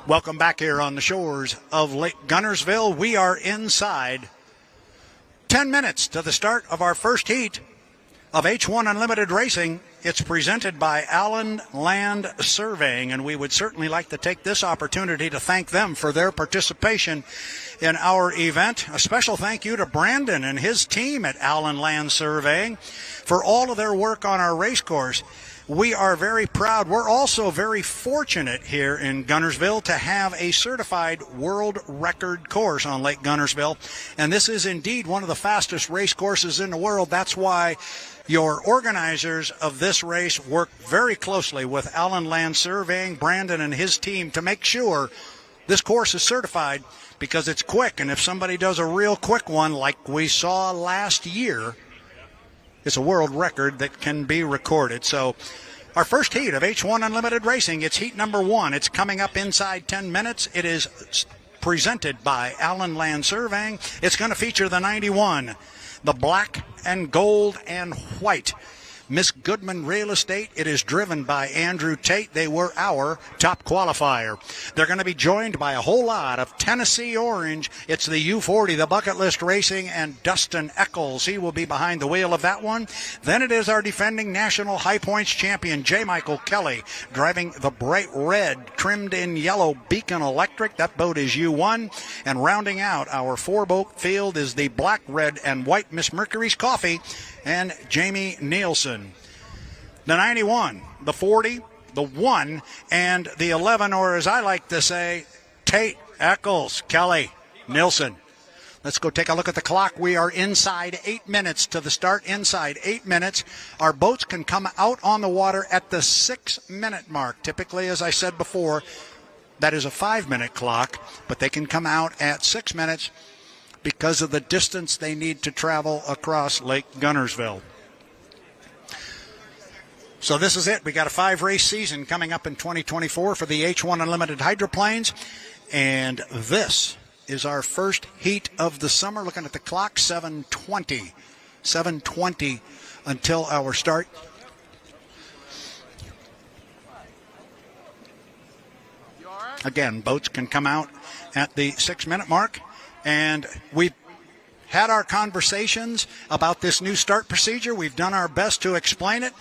Welcome back here on the shores of Lake Guntersville. We are inside 10 minutes to the start of our first heat of H1 Unlimited Racing. It's presented by Allen Land Surveying, and we would certainly like to take this opportunity to thank them for their participation in our event. A special thank you to Brandon and his team at Allen Land Surveying for all of their work on our race course. We are very proud. We're also very fortunate here in Guntersville to have a certified world record course on Lake Guntersville. And this is indeed one of the fastest race courses in the world. That's why your organizers of this race work very closely with Allen Land Surveying, Brandon and his team, to make sure this course is certified, because it's quick. And if somebody does a real quick one like we saw last year, it's a world record that can be recorded. So our first heat of H1 Unlimited Racing, it's heat number 1. It's coming up inside 10 minutes. It is presented by Allen Land Surveying. It's going to feature the 91, the black and gold and white Miss Goodman Real Estate. It is driven by Andrew Tate. They were our top qualifier. They're going to be joined by a whole lot of Tennessee Orange. It's the U40, the Bucket List Racing, and Dustin Eccles. He will be behind the wheel of that one. Then it is our defending national high points champion, J. Michael Kelly, driving the bright red, trimmed in yellow Beacon Electric. That boat is U1. And rounding out our 4-boat field is the black, red, and white Miss Mercury's Coffee and Jamie Nielsen. The 91, the 40, the 1, and the 11, or as I like to say, Tate, Eccles, Kelly, Nielsen. Let's go take a look at the clock. We are inside 8 minutes to the start. Inside 8 minutes. Our boats can come out on the water at the 6-minute mark. Typically, as I said before, that is a 5-minute clock, but they can come out at 6 minutes because of the distance they need to travel across Lake Guntersville. So this is it. We got a 5-race season coming up in 2024 for the H1 Unlimited Hydroplanes. And this is our first heat of the summer. Looking at the clock, 7:20. 7:20 until our start. Again, boats can come out at the 6-minute mark. And we've had our conversations about this new start procedure. We've done our best to explain it.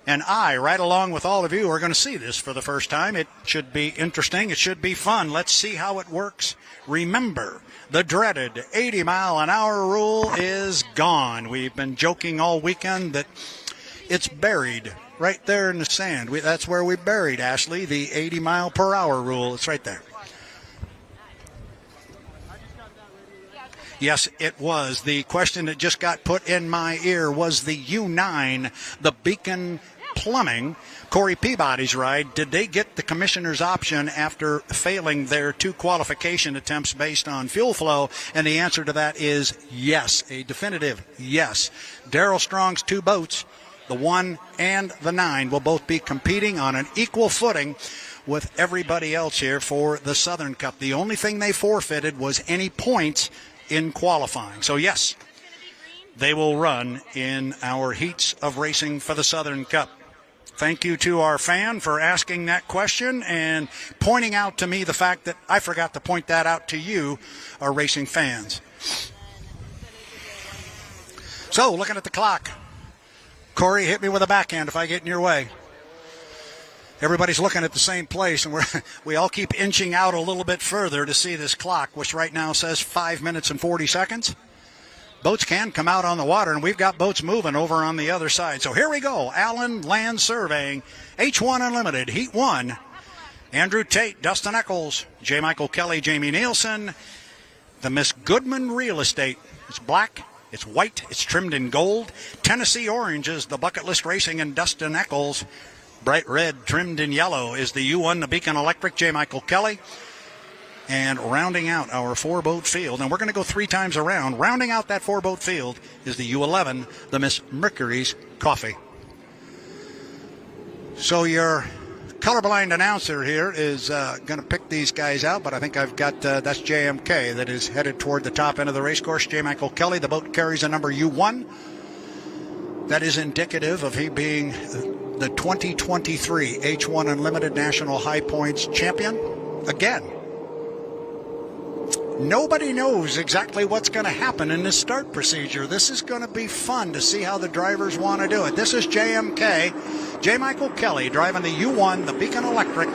And I, right along with all of you, are going to see this for the first time. It should be interesting. It should be fun. Let's see how it works. Remember, the dreaded 80-mile-an-hour rule is gone. We've been joking all weekend that it's buried right there in the sand. That's where we buried, Ashley, the 80-mile-per-hour rule. It's right there. Yes, it was. The question that just got put in my ear was the U9, the Beacon Plumbing, Corey Peabody's ride. Did they get the commissioner's option after failing their 2 qualification attempts based on fuel flow? And the answer to that is yes, a definitive yes. Darrell Strong's 2 boats, the 1 and the 9, will both be competing on an equal footing with everybody else here for the Southern Cup. The only thing they forfeited was any points in qualifying. So yes, they will run in our heats of racing for the Southern Cup. Thank you to our fan for asking that question and pointing out to me the fact that I forgot to point that out to you, our racing fans. So looking at the clock, Corey, hit me with a backhand if I get in your way. Everybody's looking at the same place, and we all keep inching out a little bit further to see this clock, which right now says 5 minutes and 40 seconds. Boats can come out on the water, and we've got boats moving over on the other side. So here we go. Allen Land Surveying, H1 Unlimited, Heat 1. Andrew Tate, Dustin Eccles, J. Michael Kelly, Jamie Nielsen. The Miss Goodman Real Estate. It's black, it's white, it's trimmed in gold. Tennessee Orange is the Bucket List Racing and Dustin Eccles. Bright red, trimmed in yellow, is the U1, the Beacon Electric, J. Michael Kelly. And rounding out our 4-boat field, and we're going to go 3 times around. Rounding out that 4-boat field is the U11, the Miss Mercury's Coffee. So your colorblind announcer here is going to pick these guys out, but I think I've got, that's JMK that is headed toward the top end of the race course. J. Michael Kelly, the boat carries a number U1. That is indicative of he being the 2023 H1 Unlimited National High Points champion. again, nobody knows exactly what's going to happen in this start procedure. This is going to be fun to see how the drivers want to do it. This is JMK, J. Michael Kelly, driving the U1, the Beacon Electric,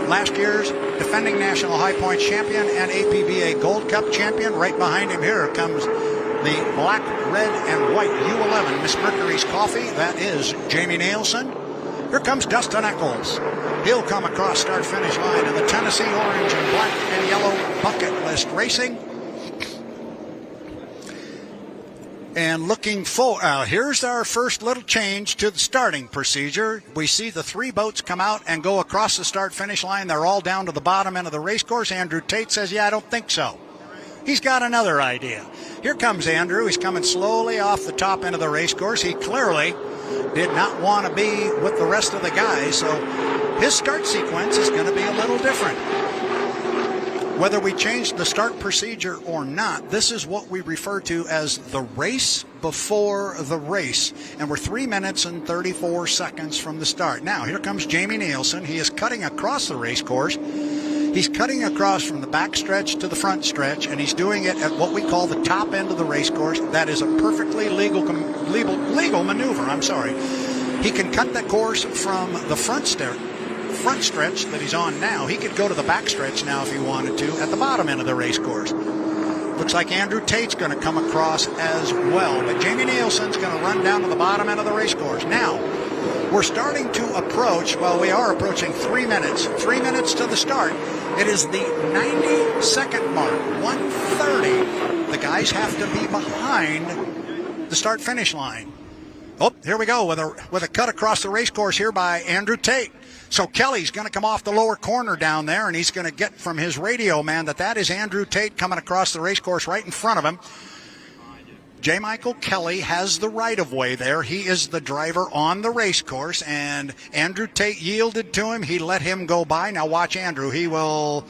last year's defending National High Points champion and APBA Gold Cup champion. Right behind him here comes the black, red, and white U11 Miss Mercury's Coffee. That is Jamie Nielsen. Here comes Dustin Eccles. He'll come across start-finish line in the Tennessee Orange and Black and Yellow Bucket List Racing. And looking forward, here's our first little change to the starting procedure. We see the three boats come out and go across the start-finish line. They're all down to the bottom end of the race course. Andrew Tate says, yeah, I don't think so. He's got another idea. Here comes Andrew. He's coming slowly off the top end of the race course. He clearly did not want to be with the rest of the guys, so his start sequence is going to be a little different. Whether we change the start procedure or not, this is what we refer to as the race before the race, and we're 3 minutes and 34 seconds from the start. Now, here comes Jamie Nielsen. He is cutting across the race course. He's cutting across from the back stretch to the front stretch, and he's doing it at what we call the top end of the race course. That is a perfectly legal maneuver. He can cut that course from the front stretch that he's on now. He could go to the back stretch now if he wanted to at the bottom end of the race course. Looks like Andrew Tate's going to come across as well, but Jamie Nielsen's going to run down to the bottom end of the race course. Now, we're starting to approach, we are approaching 3 minutes. 3 minutes to the start. It is the 90-second mark, 1:30. The guys have to be behind the start-finish line. Oh, here we go with a cut across the race course here by Andrew Tate. So Kelly's going to come off the lower corner down there, and he's going to get from his radio man that is Andrew Tate coming across the race course right in front of him. J. Michael Kelly has the right-of-way there. He is the driver on the race course, and Andrew Tate yielded to him. He let him go by. Now watch Andrew. He will,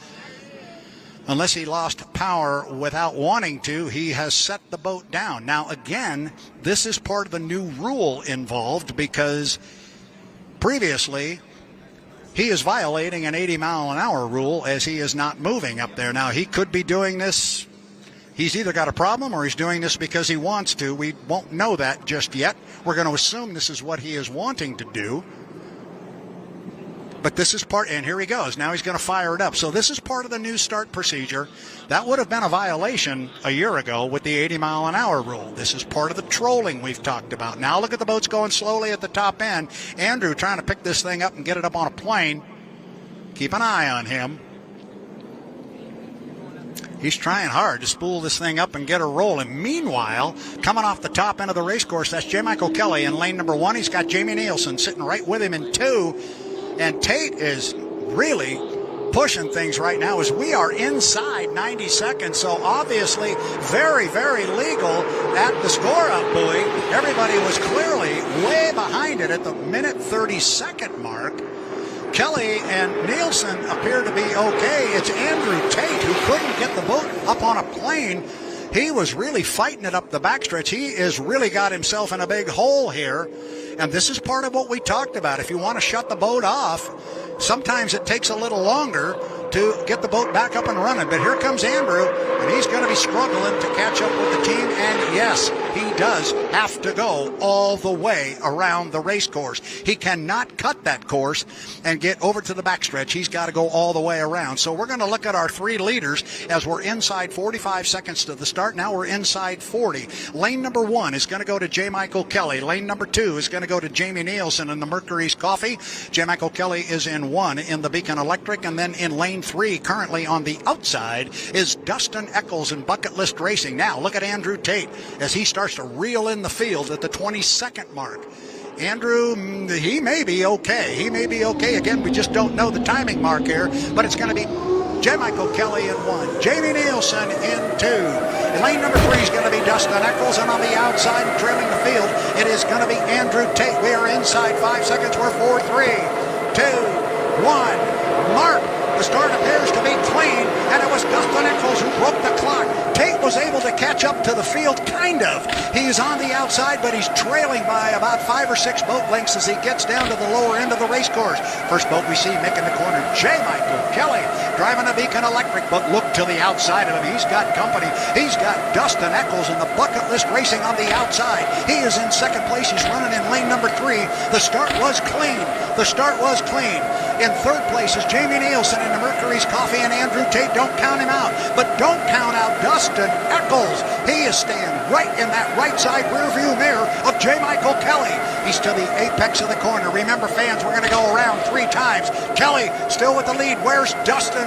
unless he lost power without wanting to, he has set the boat down. Now, again, this is part of the new rule involved because previously he is violating an 80-mile-an-hour rule as he is not moving up there. Now, he could be doing this. He's either got a problem or he's doing this because he wants to. We won't know that just yet. We're going to assume this is what he is wanting to do. But this is part, and here he goes. Now he's going to fire it up. So this is part of the new start procedure. That would have been a violation a year ago with the 80-mile-an-hour rule. This is part of the trolling we've talked about. Now look at the boats going slowly at the top end. Andrew trying to pick this thing up and get it up on a plane. Keep an eye on him. He's trying hard to spool this thing up and get her rolling. Meanwhile, coming off the top end of the race course, that's J. Michael Kelly in lane number 1. He's got Jamie Nielsen sitting right with him in 2. And Tate is really pushing things right now as we are inside 90 seconds. So obviously very, very legal at the score-up buoy. Everybody was clearly way behind it at the minute 30-second mark. Kelly and Nielsen appear to be okay. It's Andrew Tate who couldn't get the boat up on a plane. He was really fighting it up the backstretch. He has really got himself in a big hole here. And this is part of what we talked about. If you want to shut the boat off, sometimes it takes a little longer to get the boat back up and running. But here comes Andrew, and he's going to be struggling to catch up with the team. And yes, he does have to go all the way around the race course. He cannot cut that course and get over to the backstretch. He's got to go all the way around. So we're going to look at our 3 leaders as we're inside 45 seconds to the start. Now we're inside 40. Lane number 1 is going to go to J. Michael Kelly. Lane number 2 is going to go to Jamie Nielsen in the Mercury's Coffee. J. Michael Kelly is in 1 in the Beacon Electric, and then in lane 3, currently on the outside, is Dustin Eccles in Bucket List Racing. Now look at Andrew Tate as he starts to reel in the field at the 22nd mark. Andrew, he may be okay. He may be okay. Again, we just don't know the timing mark here, but it's going to be J. Michael Kelly in 1, Jamie Nielsen in 2. Lane number 3 is going to be Dustin Eccles, and on the outside, trailing the field, it is going to be Andrew Tate. We are inside 5 seconds. We're 4, 3, 2, 1. Mark. The start appears to be clean, and it was Dustin Eccles who broke the clock. Tate was able to catch up to the field, kind of. He's on the outside, but he's trailing by about 5 or 6 boat lengths as he gets down to the lower end of the race course. First boat we see making the corner, J. Michael Kelly. driving a Beacon Electric, but look to the outside of him. He's got company. He's got Dustin Eccles in the Bucket List Racing on the outside. He is in second place. He's running in lane number 3. The start was clean. In third place is Jamie Nielsen in the Mercury's Coffee, and Andrew Tate. Don't count him out, but don't count out Dustin Eccles. He is staying right in that right side rear view mirror of J. Michael Kelly. He's to the apex of the corner. Remember, fans, we're going to go around 3 times. Kelly still with the lead. Where's Dustin?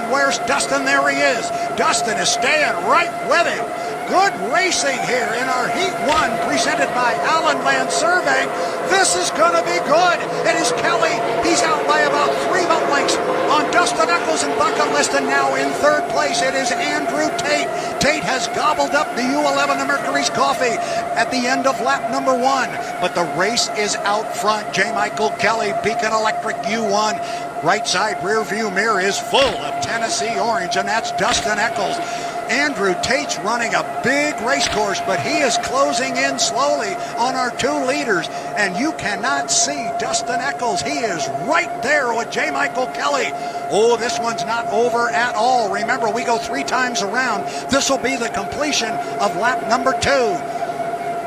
There he is. Dustin is staying right with him. Good racing here in our Heat 1 presented by Allen Land Surveying. This is going to be good. It is Kelly. He's out by about 3 boat lengths on Dustin Eccles and Bucket List, and now in third place it is Andrew Tate. Tate has gobbled up the U11 of Mercury's Coffee at the end of lap number 1, but the race is out front. J. Michael Kelly, Beacon Electric U1. Right side rear view mirror is full of Tennessee Orange, and that's Dustin Eccles. Andrew Tate's running a big race course, but he is closing in slowly on our 2 leaders, and you cannot see Dustin Eccles. He is right there with J. Michael Kelly. Oh, this one's not over at all. Remember, we go 3 times around. This will be the completion of lap number 2.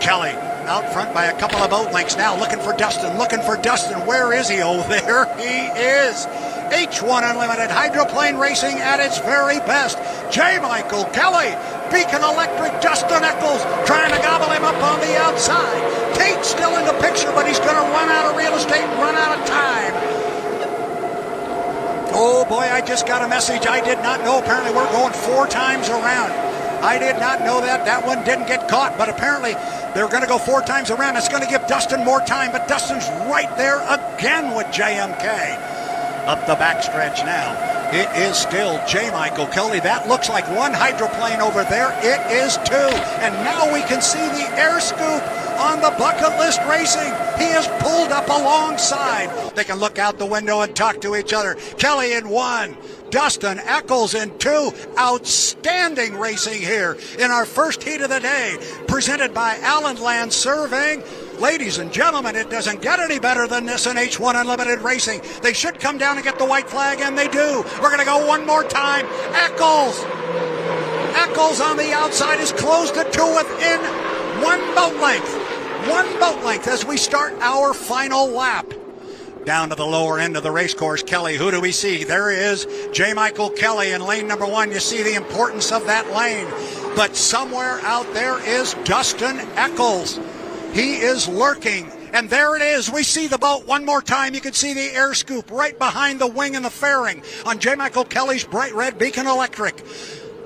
Kelly out front by a couple of boat lengths now, looking for Dustin. Where is he? Oh, there he is. H1 Unlimited hydroplane racing at its very best. J. Michael Kelly, Beacon Electric, Dustin Eccles trying to gobble him up on the outside. Tate's still in the picture, but he's going to run out of real estate and run out of time. Oh boy, I just got a message I did not know. Apparently we're going 4 times around. I did not know that. That one didn't get caught, but apparently they're going to go 4 times around. It's going to give Dustin more time, but Dustin's right there again with JMK. Up the backstretch now. It is still J. Michael Kelly. That looks like 1 hydroplane over there. It is 2. And now we can see the air scoop on the Bucket List Racing. He is pulled up alongside. They can look out the window and talk to each other. Kelly in 1. Dustin Eccles in 2. Outstanding racing here in our first heat of the day, presented by Allen Land Surveying. Ladies and gentlemen, it doesn't get any better than this in H1 Unlimited Racing. They should come down and get the white flag, and they do. We're going to go one more time. Eccles on the outside is closed to 2 within 1 boat length. 1 boat length as we start our final lap. Down to the lower end of the race course, Kelly, who do we see? There he is, J. Michael Kelly in lane number 1. You see the importance of that lane. But somewhere out there is Dustin Eccles. He is lurking, and there it is. We see the boat one more time. You can see the air scoop right behind the wing and the fairing on J. Michael Kelly's bright red Beacon Electric.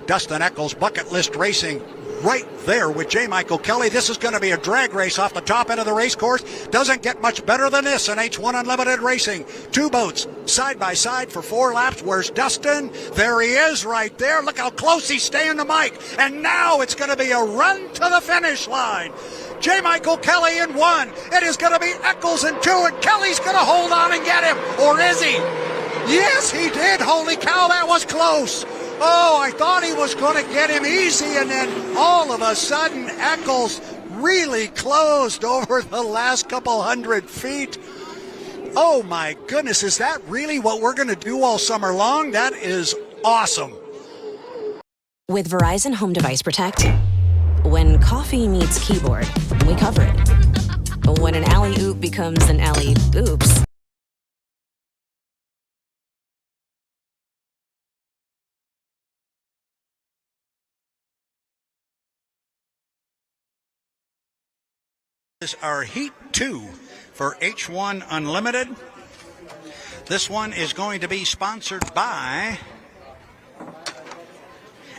Dustin Eccles, Bucket List Racing, right there with J. Michael Kelly. This is going to be a drag race off the top end of the race course. Doesn't get much better than this in H1 Unlimited Racing. 2 boats side by side for 4 laps. Where's Dustin? There he is right there. Look how close he's staying to Mike. And now it's going to be a run to the finish line. J. Michael Kelly in 1. It is going to be Eccles in 2, and Kelly's going to hold on and get him. Or is he? Yes, he did. Holy cow, that was close. Oh, I thought he was going to get him easy, and then all of a sudden, Eccles really closed over the last couple 100 feet. Oh, my goodness. Is that really what we're going to do all summer long? That is awesome. With Verizon Home Device Protect, when coffee meets keyboard, we cover it. When an alley-oop becomes an alley-oops. This is our Heat 2 for H1 Unlimited. This one is going to be sponsored by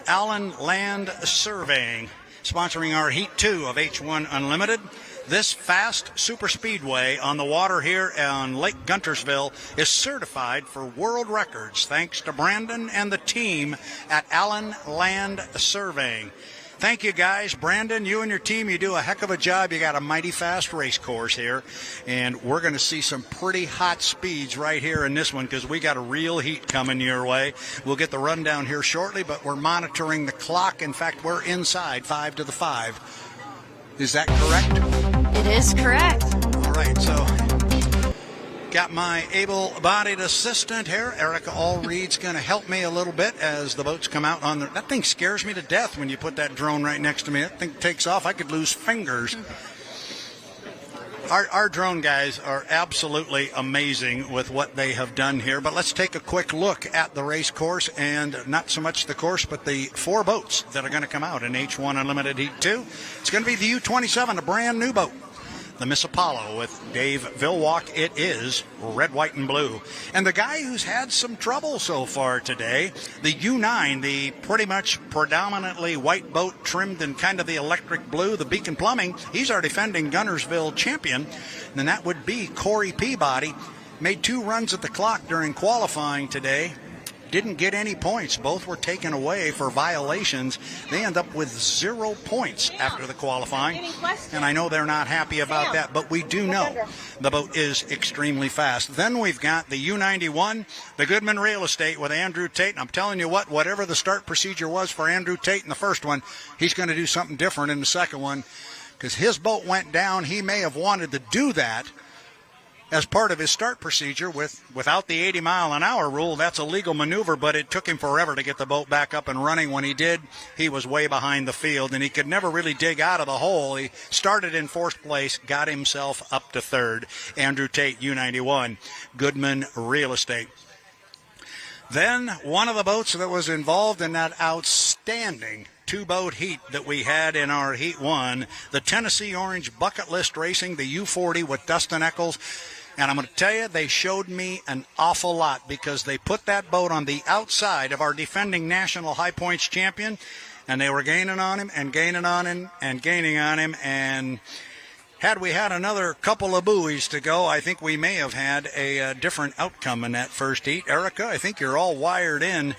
Allen Land Surveying, sponsoring our Heat 2 of H1 Unlimited. This fast super speedway on the water here on Lake Guntersville is certified for world records thanks to Brandon and the team at Allen Land Surveying. Thank you, guys. Brandon, you and your team, you do a heck of a job. You got a mighty fast race course here, and we're going to see some pretty hot speeds right here in this one because we got a real heat coming your way. We'll get the rundown here shortly, but we're monitoring the clock. In fact, we're inside 5 to the 5. Is that correct? It is correct. All right, so Got my able-bodied assistant here. Erica Allreed's going to help me a little bit as the boats come out on the... That thing scares me to death when you put that drone right next to me. That thing takes off. I could lose fingers. Our drone guys are absolutely amazing with what they have done here. But let's take a quick look at the race course, and not so much the course, but the 4 boats that are going to come out in H1 Unlimited Heat 2. It's going to be the U-27, a brand new boat. The Miss Apollo with Dave Villwalk. It is red, white, and blue. And the guy who's had some trouble so far today, the U9, the pretty much predominantly white boat trimmed in kind of the electric blue, the Beacon Plumbing, he's our defending Guntersville champion. And that would be Corey Peabody. Made 2 runs at the clock during qualifying today. Didn't get any points. Both were taken away for violations. They end up with 0 points after the qualifying. And I know they're not happy about that, but we do know the boat is extremely fast. Then we've got the U91, the Goodman Real Estate with Andrew Tate. And I'm telling you what, whatever the start procedure was for Andrew Tate in the first one, he's going to do something different in the second one, because his boat went down. He may have wanted to do that as part of his start procedure without the 80-mile-an-hour rule. That's a legal maneuver, but it took him forever to get the boat back up and running. When he did, he was way behind the field, and he could never really dig out of the hole. He started in 4th place, got himself up to 3rd. Andrew Tate, U91, Goodman Real Estate. Then one of the boats that was involved in that outstanding 2-boat heat that we had in our Heat 1, the Tennessee Orange Bucket List Racing, the U40 with Dustin Eccles. And I'm going to tell you, they showed me an awful lot, because they put that boat on the outside of our defending national high points champion, and they were gaining on him and gaining on him and gaining on him. And had we had another couple of buoys to go, I think we may have had a different outcome in that first heat. Erica, I think you're all wired in.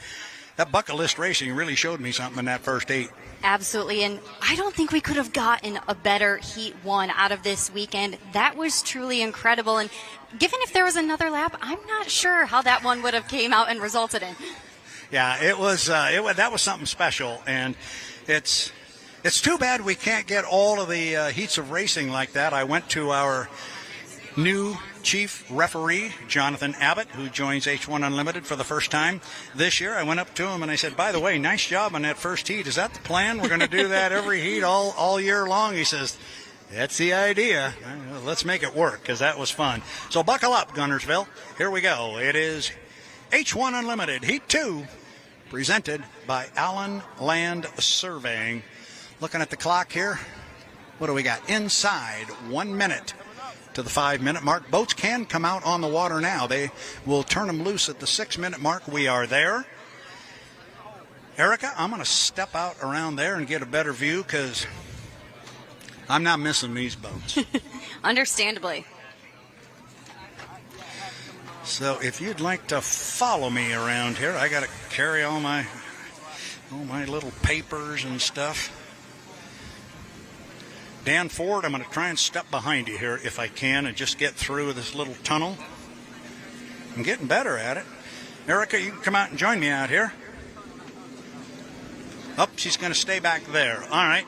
That Bucket List Racing really showed me something in that first heat. Absolutely, and I don't think we could have gotten a better Heat 1 out of this weekend. That was truly incredible, and given if there was another lap, I'm not sure how that one would have came out and resulted in. Yeah, it was that was something special, and it's too bad we can't get all of the heats of racing like that. I went to our new chief referee, Jonathan Abbott, who joins H1 Unlimited for the first time this year. I went up to him and I said, by the way, nice job on that first heat. Is that the plan? We're going to do that every heat all year long? He says, that's the idea. Let's make it work, because that was fun. So buckle up, Guntersville. Here we go. It is H1 Unlimited Heat 2, presented by Allen Land Surveying. Looking at the clock here, what do we got? Inside 1 minute to the 5-minute mark. Boats can come out on the water now. They will turn them loose at the 6-minute mark. We are there. Erica, I'm going to step out around there and get a better view, because I'm not missing these boats. Understandably. So if you'd like to follow me around here, I got to carry all my little papers and stuff. Dan Ford, I'm going to try and step behind you here if I can and just get through this little tunnel. I'm getting better at it. Erica, you can come out and join me out here. Oh, she's going to stay back there. All right.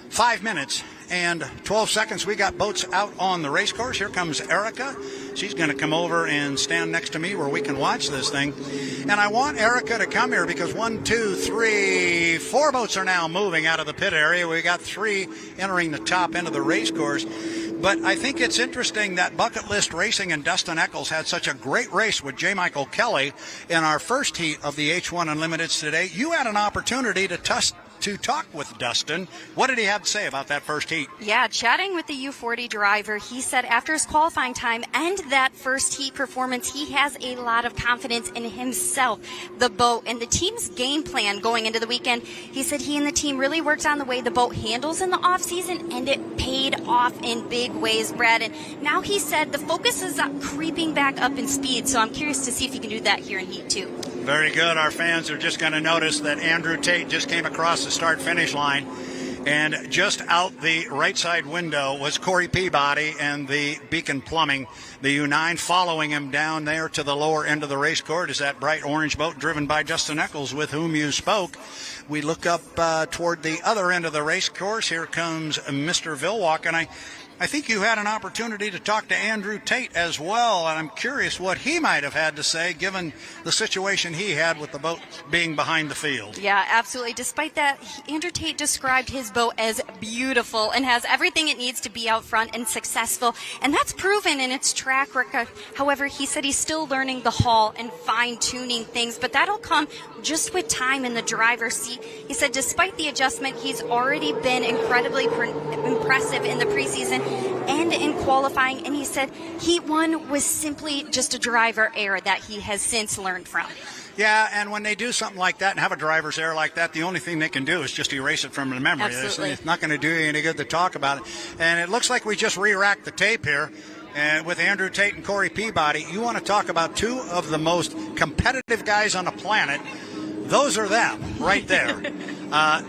5 minutes and 12 seconds. We got boats out on the race course. Here comes Erica. She's going to come over and stand next to me where we can watch this thing. And I want Erica to come here, because 1, 2, 3, 4 boats are now moving out of the pit area. We got 3 entering the top end of the race course. But I think it's interesting that Bucket List Racing and Dustin Eccles had such a great race with J. Michael Kelly in our first heat of the H1 Unlimiteds today. You had an opportunity to talk with Dustin. What did he have to say about that first heat? Yeah, chatting with the U40 driver, he said after his qualifying time and that first heat performance, he has a lot of confidence in himself, the boat, and the team's game plan going into the weekend. He said he and the team really worked on the way the boat handles in the off-season, and it paid off in big ways, Brad. And now he said the focus is creeping back up in speed, so I'm curious to see if he can do that here in Heat 2. Very good. Our fans are just going to notice that Andrew Tate just came across the start-finish line, and just out the right side window was Corey Peabody and the Beacon Plumbing, the U9, following him down there to the lower end of the race course is that bright orange boat driven by Dustin Eccles, with whom you spoke. We look up toward the other end of the race course. Here comes Mr. Villwalk, and I think you had an opportunity to talk to Andrew Tate as well, and I'm curious what he might have had to say given the situation he had with the boat being behind the field. Yeah, absolutely. Despite that, Andrew Tate described his boat as beautiful and has everything it needs to be out front and successful, and that's proven in its track record. However, he said he's still learning the hull and fine-tuning things, but that'll come just with time in the driver's seat. He said despite the adjustment, he's already been incredibly impressive in the preseason and in qualifying, and he said Heat 1 was simply just a driver error that he has since learned from. Yeah, and when they do something like that and have a driver's error like that, the only thing they can do is just erase it from the memory. Absolutely. It's not going to do you any good to talk about it. And it looks like we just re-racked the tape here. And with Andrew Tate and Corey Peabody, you want to talk about two of the most competitive guys on the planet. Those are them right there.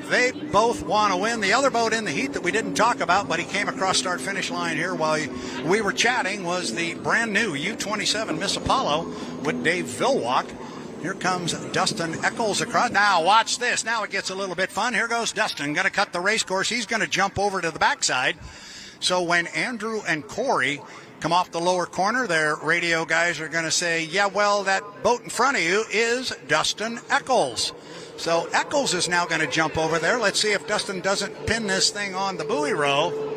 They both want to win. The other boat in the heat that we didn't talk about, but he came across start-finish line here while we were chatting, was the brand-new U-27 Miss Apollo with Dave Villwalk. Here comes Dustin Eccles across. Now, watch this. Now it gets a little bit fun. Here goes Dustin. Going to cut the race course. He's going to jump over to the backside. So when Andrew and Corey come off the lower corner, their radio guys are going to say, yeah, well, that boat in front of you is Dustin Eccles. So Eccles is now going to jump over there. Let's see if Dustin doesn't pin this thing on the buoy row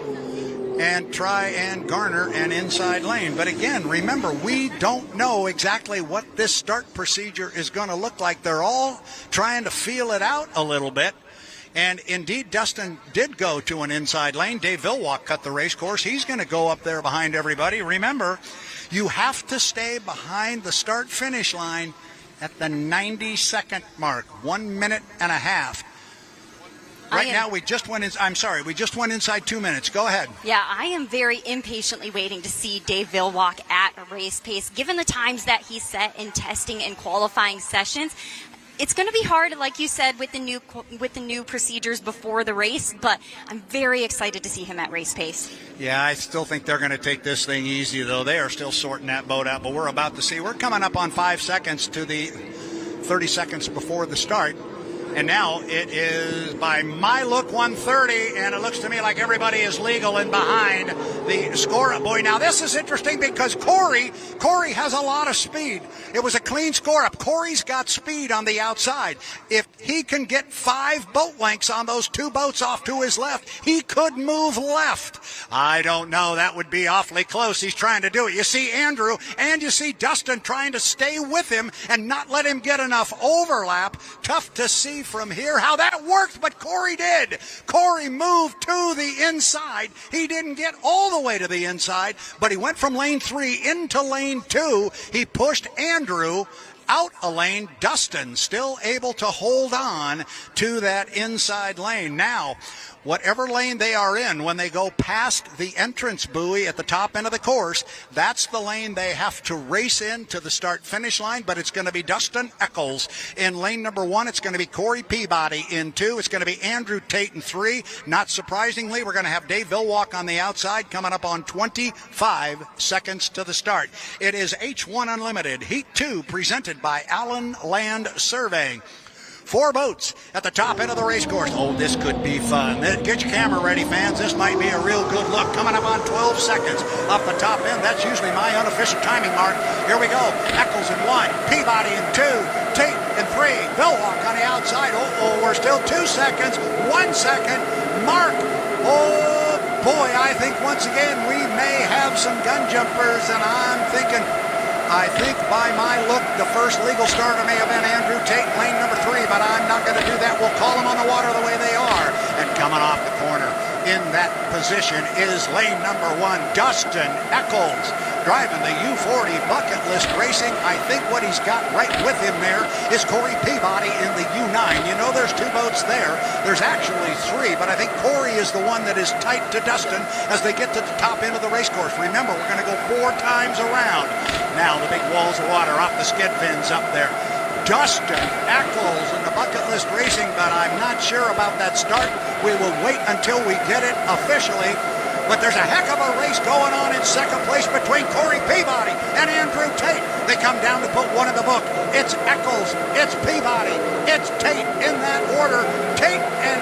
and try and garner an inside lane. But again, remember, we don't know exactly what this start procedure is going to look like. They're all trying to feel it out a little bit. And indeed, Dustin did go to an inside lane. Dave Villwalk cut the race course. He's going to go up there behind everybody. Remember, you have to stay behind the start-finish line at the 90-second mark, 1 minute and a half. Right now, we just went inside 2 minutes. Go ahead. Yeah, I am very impatiently waiting to see Dave Villwalk at a race pace. Given the times that he set in testing and qualifying sessions, it's going to be hard, like you said, with the new procedures before the race, but I'm very excited to see him at race pace. Yeah, I still think they're going to take this thing easy, though. They are still sorting that boat out, but we're about to see. We're coming up on 5 seconds to the 30 seconds before the start. And now it is, by my look, 1:30, and it looks to me like everybody is legal and behind the score-up buoy. Now, this is interesting because Corey has a lot of speed. It was a clean score-up. Corey's got speed on the outside. If he can get 5 boat lengths on those 2 boats off to his left, he could move left. I don't know. That would be awfully close. He's trying to do it. You see Andrew and you see Dustin trying to stay with him and not let him get enough overlap. Tough to see from here how that worked, but Corey did. Corey moved to the inside. He didn't get all the way to the inside, but he went from lane 3 into lane 2. He pushed Andrew out a lane. Dustin still able to hold on to that inside lane. Now, whatever lane they are in, when they go past the entrance buoy at the top end of the course, that's the lane they have to race in to the start-finish line, but it's going to be Dustin Eccles in lane number 1. It's going to be Corey Peabody in 2. It's going to be Andrew Tate in 3. Not surprisingly, we're going to have Dave Villwalk on the outside coming up on 25 seconds to the start. It is H1 Unlimited, Heat 2, presented by Allen Land Surveying. 4 boats at the top end of the race course. Oh, this could be fun. Get your camera ready, fans. This might be a real good look. Coming up on 12 seconds off the top end. That's usually my unofficial timing mark. Here we go. Eccles in 1, Peabody in 2, Tate in 3, Villwalk on the outside. Oh, we're still 2 seconds. 1 second. Mark. Oh, boy, I think once again we may have some gun jumpers, and I think by my look, the first legal starter may have been Andrew Tate, lane number 3, but I'm not going to do that. We'll call them on the water the way they are. And coming off the corner in that position is lane number 1, Dustin Eccles, driving the U40 Bucket List Racing. I think what he's got right with him there is Corey Peabody in the U9. You know there's 2 boats there. There's actually 3, but I think Corey is the one that is tight to Dustin as they get to the top end of the race course. Remember, we're going to go 4 times around. Now the big walls of water off the skid fins up there. Dustin Eccles in the Bucket List Racing, but I'm not sure about that start. We will wait until we get it officially. But there's a heck of a race going on in second place between Corey Peabody and Andrew Tate. They come down to put one in the book. It's Eccles, it's Peabody, it's Tate in that order. Tate and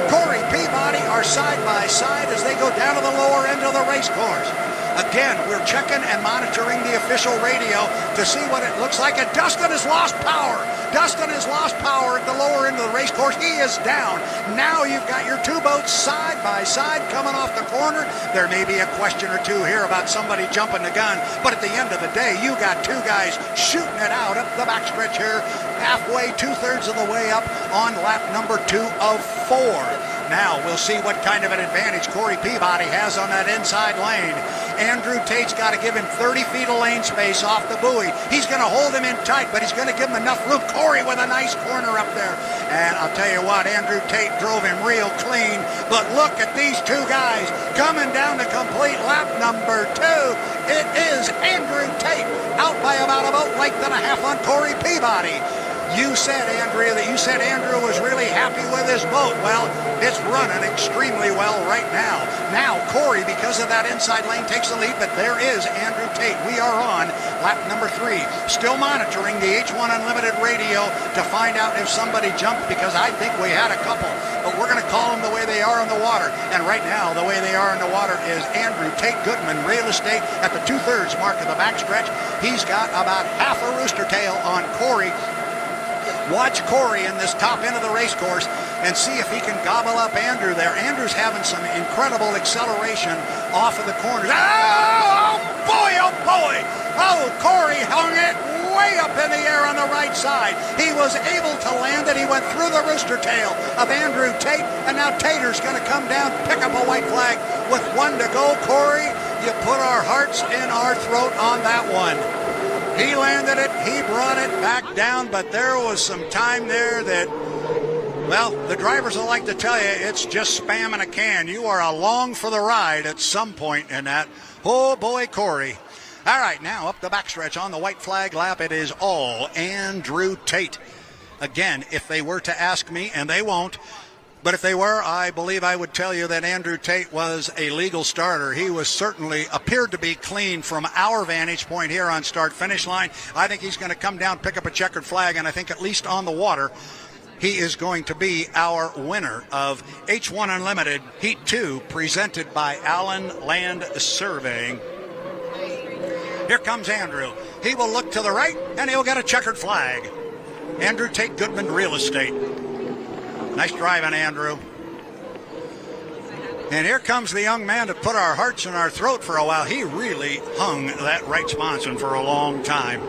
Corey Peabody are side by side as they go down to the lower end of the race course. Again, we're checking and monitoring the official radio to see what it looks like. And Dustin has lost power. Dustin has lost power at the lower end of the race course. He is down. Now you've got your two boats side by side coming off the corner. There may be a question or two here about somebody jumping the gun, but at the end of the day, you got two guys shooting it out up the backstretch here, halfway, two-thirds of the way up on lap number 2 of 4. Now we'll see what kind of an advantage Corey Peabody has on that inside lane. Andrew Tate's got to give him 30 feet of lane space off the buoy. He's going to hold him in tight, but he's going to give him enough room. Corey with a nice corner up there. And I'll tell you what, Andrew Tate drove him real clean. But look at these two guys coming down to complete lap number 2. It is Andrew Tate out by about a boat length and a half on Corey Peabody. You said, Andrea, that you said Andrew was really happy with his boat. Well, it's running extremely well right now. Now, Corey, because of that inside lane, takes the lead, but there is Andrew Tate. We are on lap number 3. Still monitoring the H1 Unlimited radio to find out if somebody jumped, because I think we had a couple. But we're going to call them the way they are in the water. And right now, the way they are in the water is Andrew Tate Goodman, Real Estate, at the two-thirds mark of the backstretch. He's got about half a rooster tail on Corey. Watch Corey in this top end of the race course and see if he can gobble up Andrew there. Andrew's having some incredible acceleration off of the corners. Oh boy, oh boy! Oh, Corey hung it way up in the air on the right side. He was able to land it. He went through the rooster tail of Andrew Tate, and now Tater's going to come down, pick up a white flag with 1 to go. Corey, you put our hearts in our throat on that one. He landed it, he brought it back down, but there was some time there that, well, the drivers will like to tell you, it's just spamming a can. You are along for the ride at some point in that. Oh, boy, Corey. All right, now up the backstretch on the white flag lap, it is all Andrew Tate. Again, if they were to ask me, and they won't, but if they were, I believe I would tell you that Andrew Tate was a legal starter. He was certainly appeared to be clean from our vantage point here on start-finish line. I think he's going to come down, pick up a checkered flag, and I think at least on the water, he is going to be our winner of H1 Unlimited Heat 2, presented by Allen Land Surveying. Here comes Andrew. He will look to the right, and he'll get a checkered flag. Andrew Tate Goodman Real Estate. Nice driving, Andrew. And here comes the young man that put our hearts in our throat for a while. He really hung that right sponson for a long time.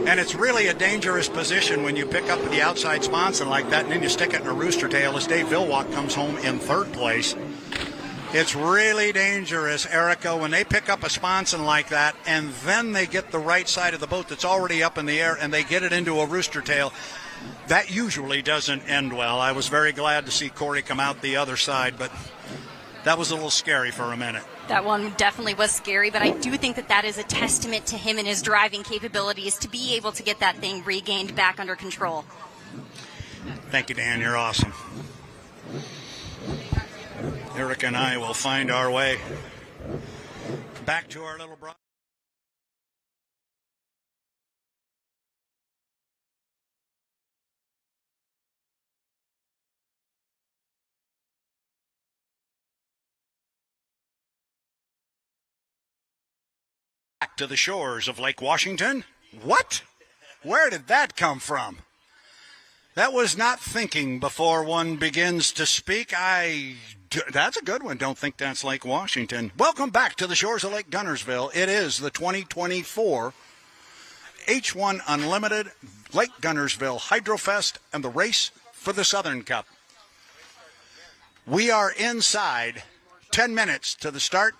And it's really a dangerous position when you pick up the outside sponson like that and then you stick it in a rooster tail as Dave Vilwalk comes home in 3rd place. It's really dangerous, Erica, when they pick up a sponson like that and then they get the right side of the boat that's already up in the air and they get it into a rooster tail. That usually doesn't end well. I was very glad to see Corey come out the other side, but that was a little scary for a minute. That one definitely was scary, but I do think that that is a testament to him and his driving capabilities to be able to get that thing regained back under control. Thank you, Dan. You're awesome. Eric and I will find our way back to our little brother. Back to the shores of Lake Washington. What? Where did that come from? That was not thinking before one begins to speak. That's a good one. Don't think that's Lake Washington. Welcome back to the shores of Lake Guntersville. It is the 2024 H1 Unlimited Lake Guntersville Hydrofest and the race for the Southern Cup. We are inside 10 minutes to the start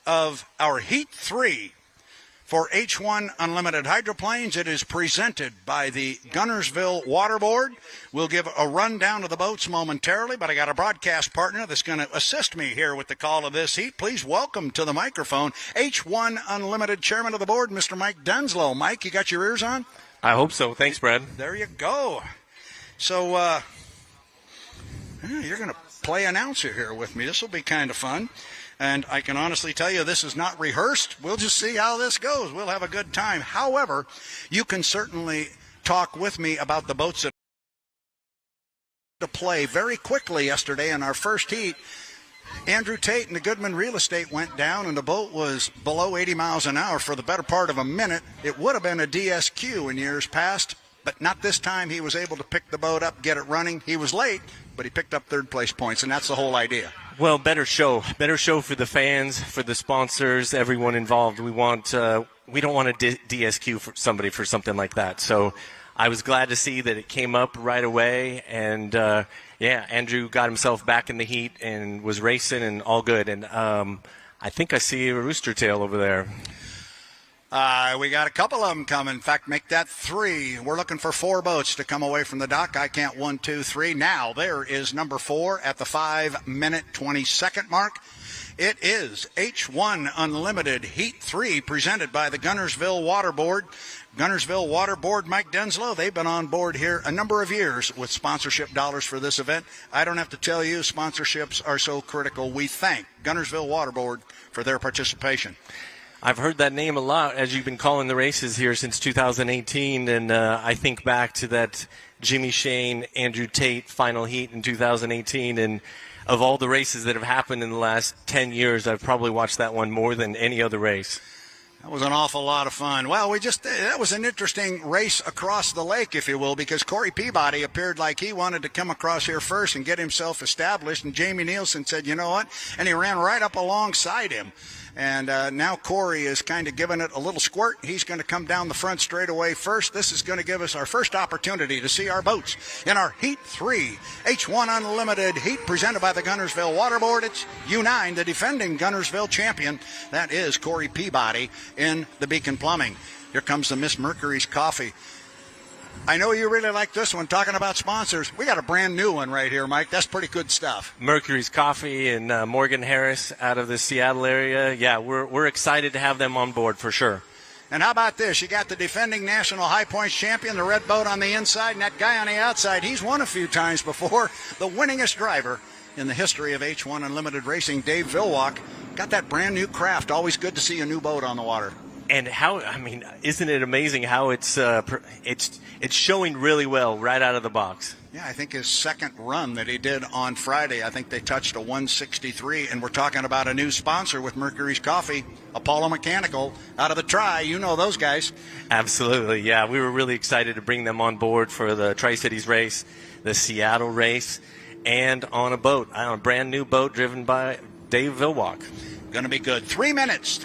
of our Heat 3 for H1 Unlimited Hydroplanes. It is presented by the Guntersville Water Board. We'll give a rundown of the boats momentarily, but I got a broadcast partner that's going to assist me here with the call of this heat. Please welcome to the microphone H1 Unlimited Chairman of the Board, Mr. Mike Denslow. Mike, you got your ears on? I hope so. Thanks, Brad. There you go. So you're going to play announcer here with me. This will be kind of fun. And I can honestly tell you this is not rehearsed. We'll just see how this goes. We'll have a good time. However, you can certainly talk with me about the boats that to play very quickly yesterday in our first heat. Andrew Tate and the Goodman Real Estate went down, and the boat was below 80 miles an hour for the better part of a minute. It would have been a DSQ in years past, but not this time. He was able to pick the boat up, get it running. He was late, but he picked up third-place points, and that's the whole idea. Well, better show for the fans, for the sponsors, everyone involved. We don't want to DSQ for somebody for something like that. So I was glad to see that it came up right away, and Andrew got himself back in the heat and was racing and all good. And I think I see a rooster tail over there. We got a couple of them coming. In fact, make that 3. We're looking for 4 boats to come away from the dock. I count 1, 2, 3. Now there is number 4 at the 5-minute 20-second mark. It is H1 Unlimited Heat 3 presented by the Guntersville Water Board. Guntersville Water Board, Mike Denslow, they've been on board here a number of years with sponsorship dollars for this event. I don't have to tell you, sponsorships are so critical. We thank Guntersville Water Board for their participation. I've heard that name a lot as you've been calling the races here since 2018, and I think back to that Jimmy Shane, Andrew Tate final heat in 2018, and of all the races that have happened in the last 10 years, I've probably watched that one more than any other race. That was an awful lot of fun. Well, that was an interesting race across the lake, if you will, because Corey Peabody appeared like he wanted to come across here first and get himself established, and Jamie Nielsen said, you know what, and he ran right up alongside him. And now Corey is kind of giving it a little squirt. He's going to come down the front straightaway first. This is going to give us our first opportunity to see our boats in our Heat 3 H1 Unlimited Heat presented by the Guntersville Water Board. It's U9, the defending Guntersville champion. That is Corey Peabody in the Beacon Plumbing. Here comes the Miss Mercury's Coffee. I know you really like this one, talking about sponsors. We got a brand new one right here, Mike. That's pretty good stuff. Mercury's Coffee and Morgan Harris out of the Seattle area. Yeah, we're excited to have them on board for sure. And how about this? You got the defending national high points champion, the red boat on the inside, and that guy on the outside. He's won a few times before. The winningest driver in the history of H1 Unlimited Racing, Dave Villwalk. Got that brand new craft. Always good to see a new boat on the water. And isn't it amazing how it's showing really well right out of the box? Yeah, I think his second run that he did on Friday, I think they touched a 163, and we're talking about a new sponsor with Mercury's Coffee, Apollo Mechanical, out of the Tri. You know those guys. Absolutely, yeah. We were really excited to bring them on board for the Tri-Cities race, the Seattle race, and on a brand new boat driven by Dave Villwalk. Going to be good. 3 minutes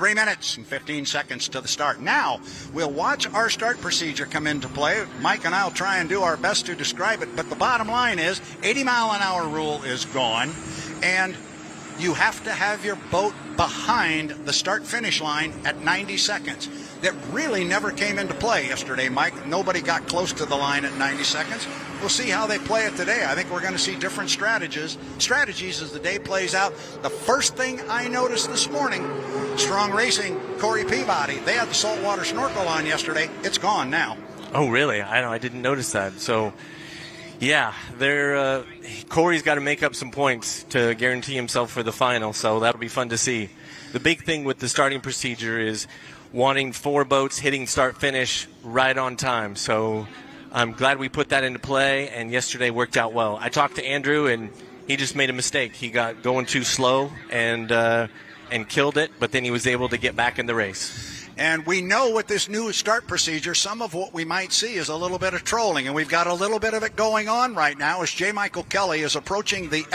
and 15 seconds to the start. Now, we'll watch our start procedure come into play. Mike and I will try and do our best to describe it, but the bottom line is 80-mile-an-hour rule is gone, and you have to have your boat behind the start-finish line at 90 seconds. That really never came into play yesterday, Mike. Nobody got close to the line at 90 seconds. We'll see how they play it today. I think we're going to see different strategies as the day plays out. The first thing I noticed this morning, Strong Racing, Corey Peabody, they had the saltwater snorkel on yesterday. It's gone now. Oh, really? I didn't notice that. So, yeah, Corey's got to make up some points to guarantee himself for the final, so that'll be fun to see. The big thing with the starting procedure is wanting 4 boats hitting start-finish right on time. So I'm glad we put that into play, and yesterday worked out well. I talked to Andrew, and he just made a mistake. He got going too slow and killed it, but then he was able to get back in the race. And we know with this new start procedure, some of what we might see is a little bit of trolling, and we've got a little bit of it going on right now as J. Michael Kelly is approaching the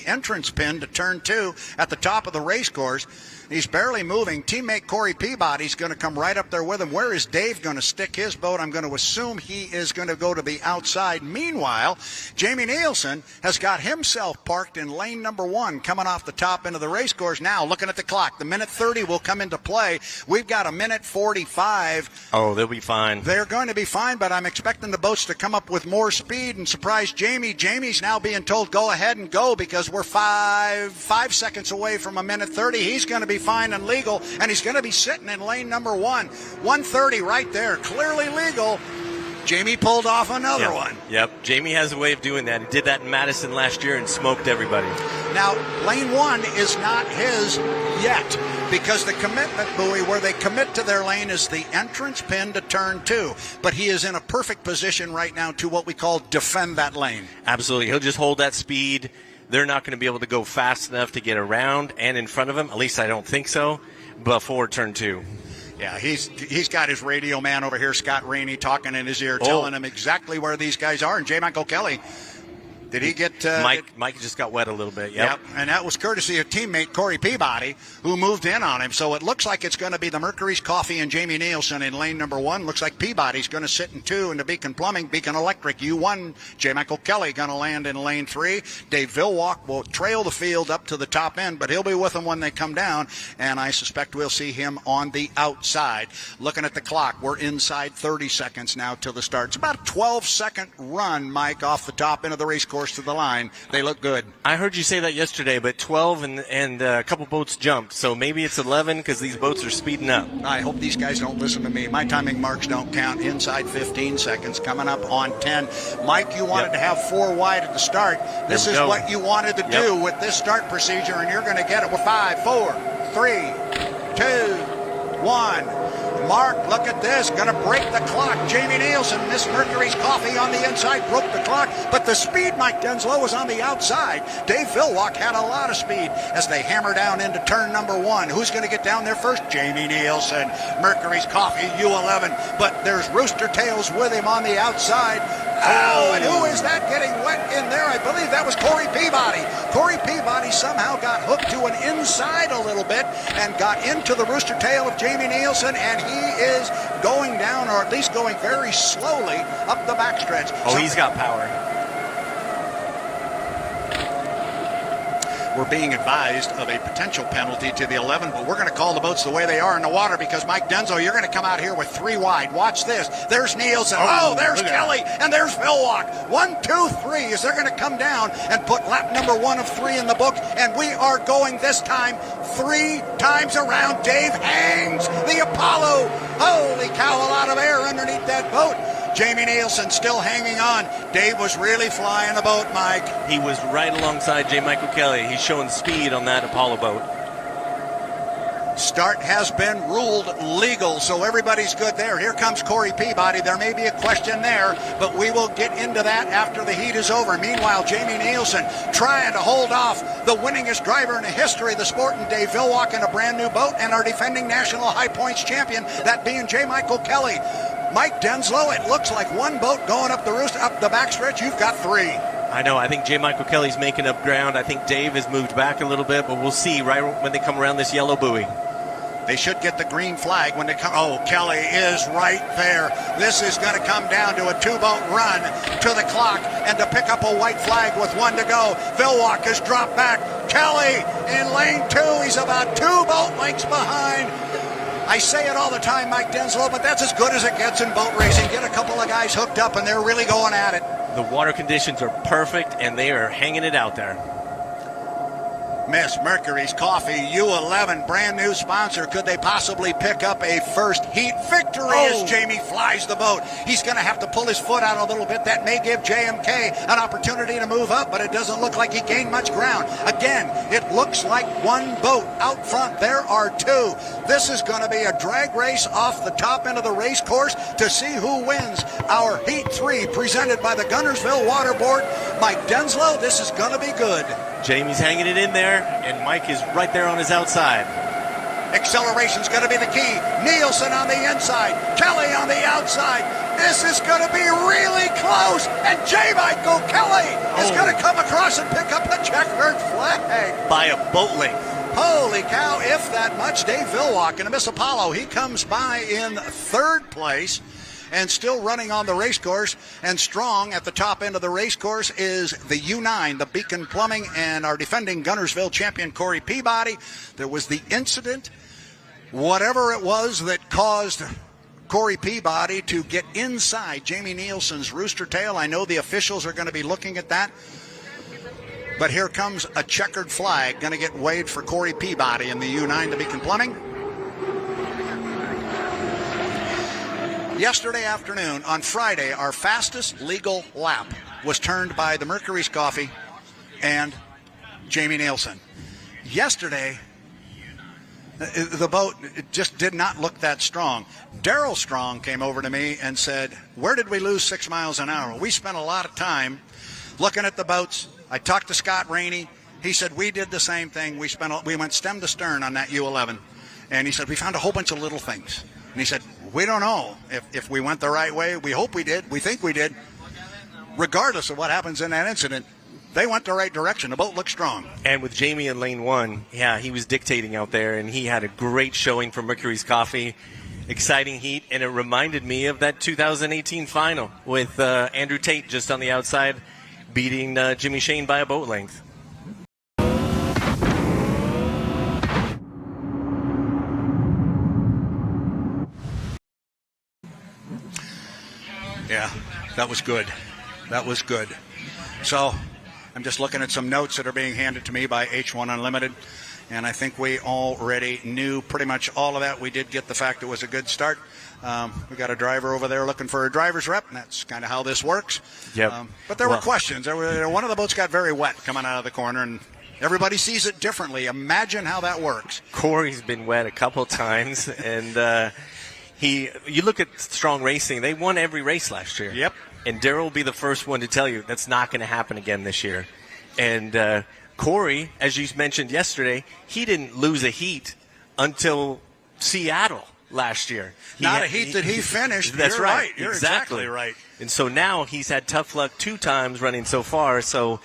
entrance pin to turn 2 at the top of the race course. He's barely moving. Teammate Corey Peabody's going to come right up there with him. Where is Dave going to stick his boat? I'm going to assume he is going to go to the outside. Meanwhile, Jamie Nielsen has got himself parked in lane number 1 coming off the top end of the race course. Now, looking at the clock, the minute 30 will come into play. We've got a minute 45. Oh, they'll be fine. They're going to be fine, but I'm expecting the boats to come up with more speed and surprise Jamie. Jamie's now being told go ahead and go because we're five seconds away from a minute 30. He's going to be fine and legal, and he's going to be sitting in lane number 1. 1:30 right there, clearly legal. Jamie pulled off another one. Yep, Jamie has a way of doing that. He did that in Madison last year and smoked everybody. Now, lane 1 is not his yet, because the commitment buoy where they commit to their lane is the entrance pin to turn 2. But he is in a perfect position right now to what we call defend that lane. Absolutely. He'll just hold that speed. They're not going to be able to go fast enough to get around and in front of him. At least I don't think so, before turn 2. Yeah, he's got his radio man over here, Scott Rainey, talking in his ear, telling him exactly where these guys are. And J. Michael Kelly, did he get... Mike just got wet a little bit, yep. And that was courtesy of teammate Corey Peabody, who moved in on him. So it looks like it's going to be the Mercury's Coffee and Jamie Nielsen in lane number 1. Looks like Peabody's going to sit in 2, and the Beacon Plumbing, Beacon Electric, U1. J. Michael Kelly going to land in lane 3. Dave Villwalk will trail the field up to the top end, but he'll be with them when they come down, and I suspect we'll see him on the outside. Looking at the clock, we're inside 30 seconds now till the start. It's about a 12-second run, Mike, off the top end of the race course to the line. They look good. I heard you say that yesterday, but 12 and a couple boats jumped, so maybe it's 11 because these boats are speeding up. I hope these guys don't listen to me. My timing marks don't count. Inside 15 seconds, coming up on 10. Mike, you wanted to have 4 wide at the start. This is what you wanted to do with this start procedure, and you're going to get it with 5, 4, 3, 2, 1. Mark, look at this. Going to break the clock. Jamie Nielsen, Miss Mercury's Coffee on the inside, broke the clock. But the speed, Mike Denslow, was on the outside. Dave Villwalk had a lot of speed as they hammer down into turn number 1. Who's going to get down there first? Jamie Nielsen, Mercury's Coffee, U11. But there's Rooster Tails with him on the outside. Oh, and who is that getting wet in there? I believe that was Corey Peabody. Corey Peabody somehow got hooked to an inside a little bit and got into the Rooster Tail of Jamie Nielsen, and he is going down, or at least going very slowly up the backstretch. He's got power. We're being advised of a potential penalty to the 11, but we're going to call the boats the way they are in the water because, Mike Denzo, you're going to come out here with 3 wide. Watch this. There's Nielsen. There's Kelly. And there's Villwalk. 1, 2, 3 as they're going to come down and put lap number 1 of 3 in the book. And we are going this time 3 times around. Dave hangs the Apollo. Holy cow, a lot of air underneath that boat. Jamie Nielsen still hanging on. Dave was really flying the boat, Mike. He was right alongside J. Michael Kelly. He's showing speed on that Apollo boat. Start has been ruled legal, so everybody's good there. Here comes Corey Peabody. There may be a question there, but we will get into that after the heat is over. Meanwhile, Jamie Nielsen trying to hold off the winningest driver in the history of the sport, and Dave Villwalk in a brand new boat, and our defending national high points champion, that being J. Michael Kelly. Mike Denslow, it looks like 1 boat going up the backstretch. You've got 3. I know. I think J. Michael Kelly's making up ground. I think Dave has moved back a little bit, but we'll see right when they come around this yellow buoy. They should get the green flag when they come. Oh, Kelly is right there. This is going to come down to a 2-boat run to the clock and to pick up a white flag with 1 to go. Villwalk has dropped back. Kelly in lane 2. He's about 2 boat lengths behind. I say it all the time, Mike Denslow, but that's as good as it gets in boat racing. Get a couple of guys hooked up, and they're really going at it. The water conditions are perfect, and they are hanging it out there. Miss Mercury's Coffee, U11, brand new sponsor. Could they possibly pick up a first heat victory as Jamie flies the boat? He's going to have to pull his foot out a little bit. That may give JMK an opportunity to move up, but it doesn't look like he gained much ground. Again, it looks like 1 boat out front. There are 2. This is going to be a drag race off the top end of the race course to see who wins our Heat 3 presented by the Guntersville Water Board. Mike Denslow, this is going to be good. Jamie's hanging it in there, and Mike is right there on his outside. Acceleration's going to be the key. Nielsen on the inside, Kelly on the outside. This is going to be really close, and J. Michael Kelly is going to come across and pick up the checkered flag. By a boat length. Holy cow, if that much. Dave Villwalk and Miss Apollo, he comes by in 3rd place. And still running on the race course and strong at the top end of the race course is the U9, the Beacon Plumbing, and our defending Guntersville champion, Corey Peabody. There was the incident, whatever it was that caused Corey Peabody to get inside Jamie Nielsen's Rooster Tail. I know the officials are going to be looking at that. But here comes a checkered flag going to get waved for Corey Peabody in the U9, the Beacon Plumbing. Yesterday afternoon, on Friday, our fastest legal lap was turned by the Mercury's Coffee and Jamie Nielsen. Yesterday, the boat just did not look that strong. Darrell Strong came over to me and said, where did we lose 6 miles an hour? We spent a lot of time looking at the boats. I talked to Scott Rainey. He said, we did the same thing. We went stem to stern on that U11. And he said, we found a whole bunch of little things. And he said, we don't know if we went the right way. We hope we did. We think we did. Regardless of what happens in that incident, they went the right direction. The boat looked strong. And with Jamie in lane 1, yeah, he was dictating out there, and he had a great showing for Mercury's Coffee. Exciting heat, and it reminded me of that 2018 final with Andrew Tate just on the outside beating Jimmy Shane by a boat length. Yeah, that was good. That was good. So I'm just looking at some notes that are being handed to me by H1 Unlimited, and I think we already knew pretty much all of that. We did get the fact it was a good start. We got a driver over there looking for a driver's rep, and that's kind of how this works. Yep. But there were questions. One of the boats got very wet coming out of the corner, and everybody sees it differently. Imagine how that works. Corey's been wet a couple times, and you look at Strong Racing, they won every race last year. Yep. And Darrell will be the first one to tell you that's not going to happen again this year. And Corey, as you mentioned yesterday, he didn't lose a heat until Seattle last year. Not a heat that he finished. That's You're right. You're exactly right. And so now he's had tough luck 2 times running so far. So,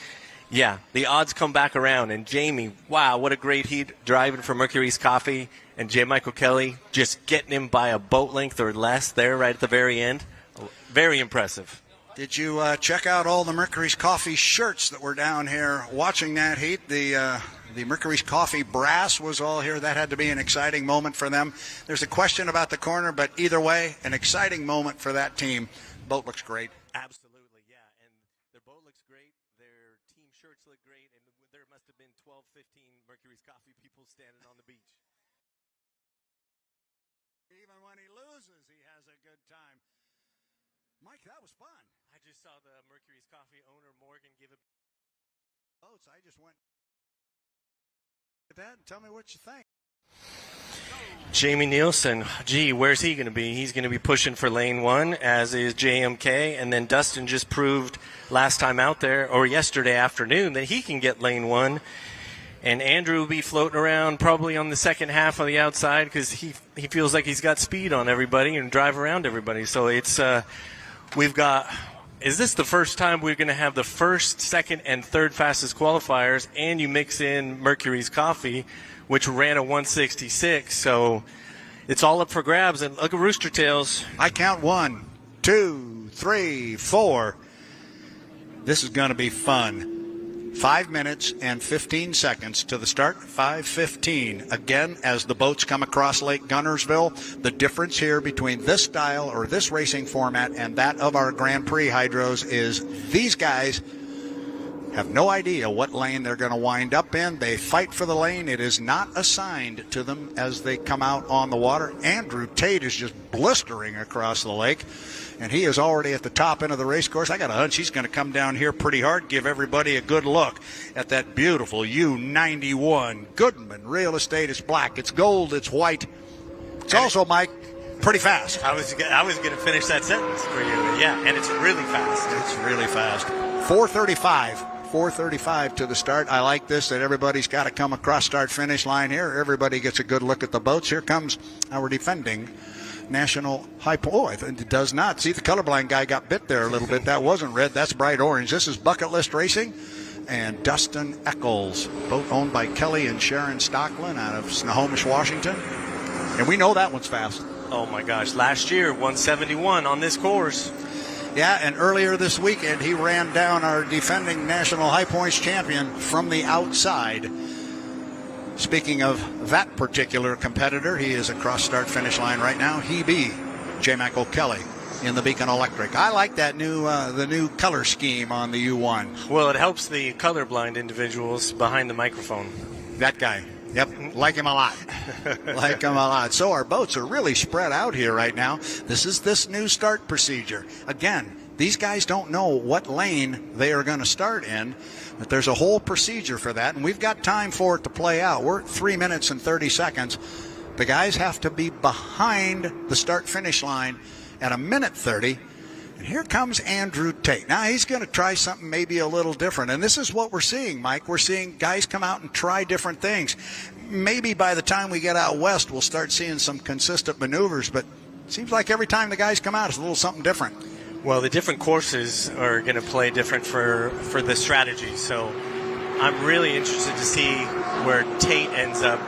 yeah, the odds come back around. And Jamie, wow, what a great heat driving for Mercury's Coffee. And J. Michael Kelly just getting him by a boat length or less there right at the very end. Very impressive. Did you check out all the Mercury's Coffee shirts that were down here watching that heat? The Mercury's Coffee brass was all here. That had to be an exciting moment for them. There's a question about the corner, but either way, an exciting moment for that team. Boat looks great. Absolutely, yeah. And their boat looks great. Their team shirts look great. And there must have been 12, 15 Mercury's Coffee people standing on the beach. Even when he loses, he has a good time. Mike, that was fun. I just saw the Mercury's Coffee owner, Morgan, give a boats. I just went at that and tell me what you think. Jamie Nielsen, gee, where's he going to be? He's going to be pushing for lane 1, as is JMK. And then Dustin just proved last time out there, or yesterday afternoon, that he can get lane 1. And Andrew will be floating around probably on the second half on the outside because he feels like he's got speed on everybody and drive around everybody. So it's we've got – is this the first time we're going to have the first, second, and third fastest qualifiers, and you mix in Mercury's Coffee, which ran a 166. So it's all up for grabs. And look at Rooster Tails. I count 1, 2, 3, 4. This is going to be fun. 5 minutes and 15 seconds to the start. 5:15. Again, as the boats come across Lake Guntersville, the difference here between this style or this racing format and that of our Grand Prix hydros is these guys have no idea what lane they're going to wind up in. They fight for the lane. It is not assigned to them as they come out on the water. Andrew Tate is just blistering across the lake, and he is already at the top end of the race course. I got a hunch he's going to come down here pretty hard, give everybody a good look at that beautiful U91 Goodman Real Estate. It's black, it's gold, it's white. It's also, Mike, pretty fast. I was going to finish that sentence for you. Yeah, and it's really fast. It's really fast. 4:35 to the start. I like this, that everybody's got to come across start-finish line here. Everybody gets a good look at the boats. Here comes our defending national high point. Oh, it does not. See, the colorblind guy got bit there a little bit. That wasn't red. That's bright orange. This is Bucket List Racing and Dustin Eccles, boat owned by Kelly and Sharon Stocklin out of Snohomish, Washington. And we know that one's fast. Oh, my gosh. Last year, 171 on this course. Yeah, and earlier this weekend, he ran down our defending national high points champion from the outside. Speaking of that particular competitor, he is across start-finish line right now. He be J. Michael Kelly in the Beacon Electric. I like that the new color scheme on the U1. Well, it helps the colorblind individuals behind the microphone. That guy. Yep. Like him a lot. Like him a lot. So our boats are really spread out here right now. This is this new start procedure. Again, these guys don't know what lane they are going to start in, but there's a whole procedure for that, and we've got time for it to play out. We're at 3 minutes and 30 seconds. The guys have to be behind the start-finish line at 1:30. And here comes Andrew Tate. Now he's going to try something maybe a little different. And this is what we're seeing, Mike. We're seeing guys come out and try different things. Maybe by the time we get out west, we'll start seeing some consistent maneuvers. But it seems like every time the guys come out, it's a little something different. Well, the different courses are going to play different for the strategy. So I'm really interested to see where Tate ends up.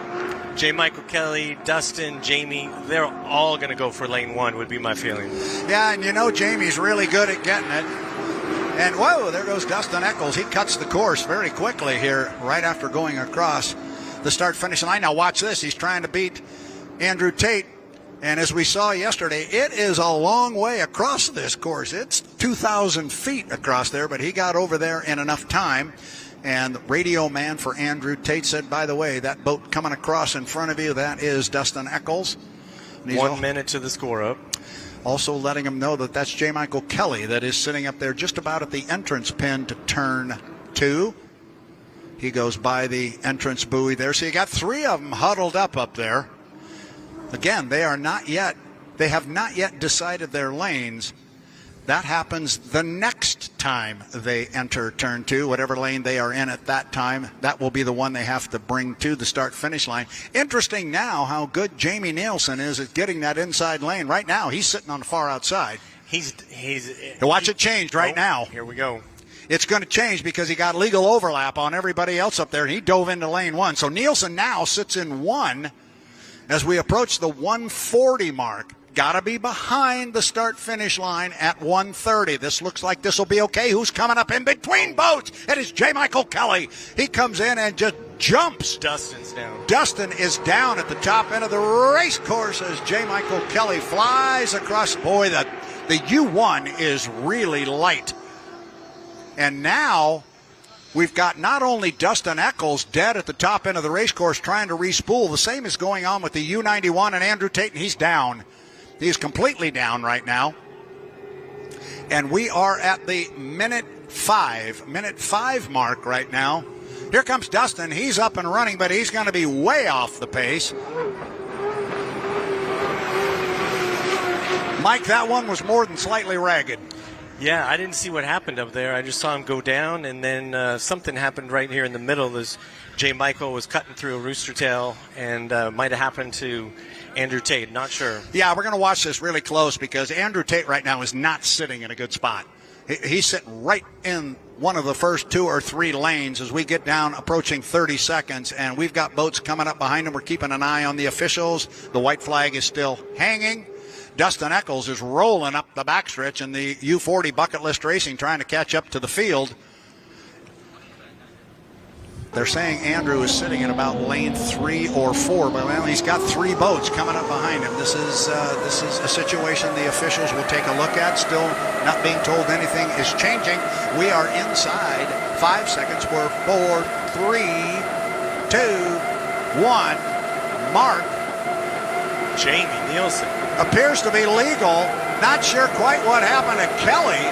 J. Michael Kelly, Dustin, Jamie, they're all going to go for lane 1 would be my feeling. Yeah, and you know Jamie's really good at getting it. And whoa, there goes Dustin Eccles. He cuts the course very quickly here right after going across the start-finish line. Now watch this. He's trying to beat Andrew Tate. And as we saw yesterday, it is a long way across this course. It's 2,000 feet across there, but he got over there in enough time. And the radio man for Andrew Tate said, by the way, that boat coming across in front of you, that is Dustin Eccles. 1 minute to the score up. Also letting him know that that's J. Michael Kelly that is sitting up there just about at the entrance pin to turn 2. He goes by the entrance buoy there. So you got 3 of them huddled up there. Again, they have not yet decided their lanes. That happens the next time they enter turn 2, whatever lane they are in at that time. That will be the one they have to bring to the start-finish line. Interesting now how good Jamie Nielsen is at getting that inside lane. Right now, he's sitting on the far outside. Watch it change right now. Here we go. It's going to change because he got legal overlap on everybody else up there, and he dove into lane 1. So Nielsen now sits in 1 as we approach the 140 mark. Got to be behind the start-finish line at 1:30. This looks like this will be okay. Who's coming up in between boats? It is J. Michael Kelly. He comes in and just jumps. Dustin's down. Dustin is down at the top end of the race course as J. Michael Kelly flies across. Boy, the U1 is really light. And now we've got not only Dustin Eccles dead at the top end of the race course trying to respool. The same is going on with the U91 and Andrew Tate, and he's down. He's completely down right now. And we are at the minute 5 mark right now. Here comes Dustin. He's up and running, but he's going to be way off the pace. Mike, that one was more than slightly ragged. Yeah, I didn't see what happened up there. I just saw him go down, and then something happened right here in the middle as J. Michael was cutting through a rooster tail, and might have happened to Andrew Tate. Not sure. Yeah, we're going to watch this really close because Andrew Tate right now is not sitting in a good spot. He's sitting right in one of the first 2 or 3 lanes as we get down approaching 30 seconds, and we've got boats coming up behind him. We're keeping an eye on the officials. The white flag is still hanging. Dustin Eccles is rolling up the backstretch in the U40 Bucket List Racing, trying to catch up to the field. They're saying Andrew is sitting in about lane 3 or 4, but well, he's got 3 boats coming up behind him. This is a situation the officials will take a look at. Still not being told anything is changing. We are inside 5 seconds. We're 4, 3, 2, 1. Mark. Jamie Nielsen. Appears to be legal. Not sure quite what happened to Kelly,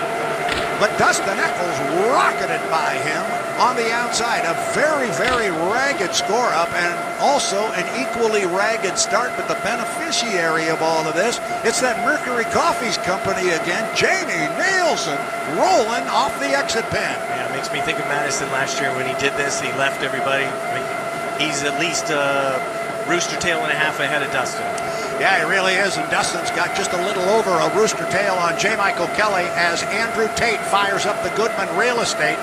but Dustin Eccles rocketed by him on the outside. A very, very ragged score up and also an equally ragged start, but the beneficiary of all of this, it's that Mercury Coffees Company again. Jamie Nielsen rolling off the exit pin. Yeah, it makes me think of Madison last year when he did this. He left everybody. I mean, he's at least a rooster tail and a half ahead of Dustin. Yeah, he really is, and Dustin's got just a little over a rooster tail on J. Michael Kelly as Andrew Tate fires up the Goodman Real Estate.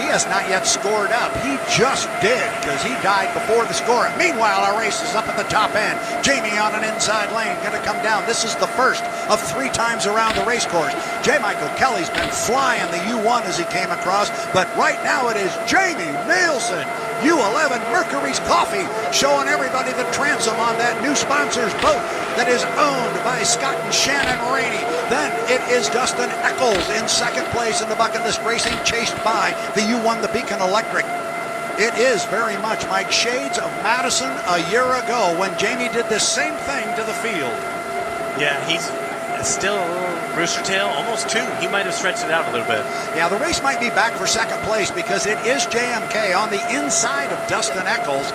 He has not yet scored up. He just did because he died before the score. Meanwhile, our race is up at the top end. Jamie on an inside lane, going to come down. This is the first of 3 times around the race course. J. Michael Kelly's been flying the U1 as he came across, but right now it is Jamie Nielsen, U11 Mercury's Coffee, showing everybody the transom on that new sponsor's boat that is owned by Scott and Shannon Rainey. Then it is Dustin Eccles in second place in the Bucket List Racing, chased by the U1, the Beacon Electric. It is very much, Mike, shades of Madison a year ago when Jamie did the same thing to the field. Yeah, he's still a little rooster tail, almost 2. He might have stretched it out a little bit. Yeah, the race might be back for second place because it is JMK on the inside of Dustin Eccles.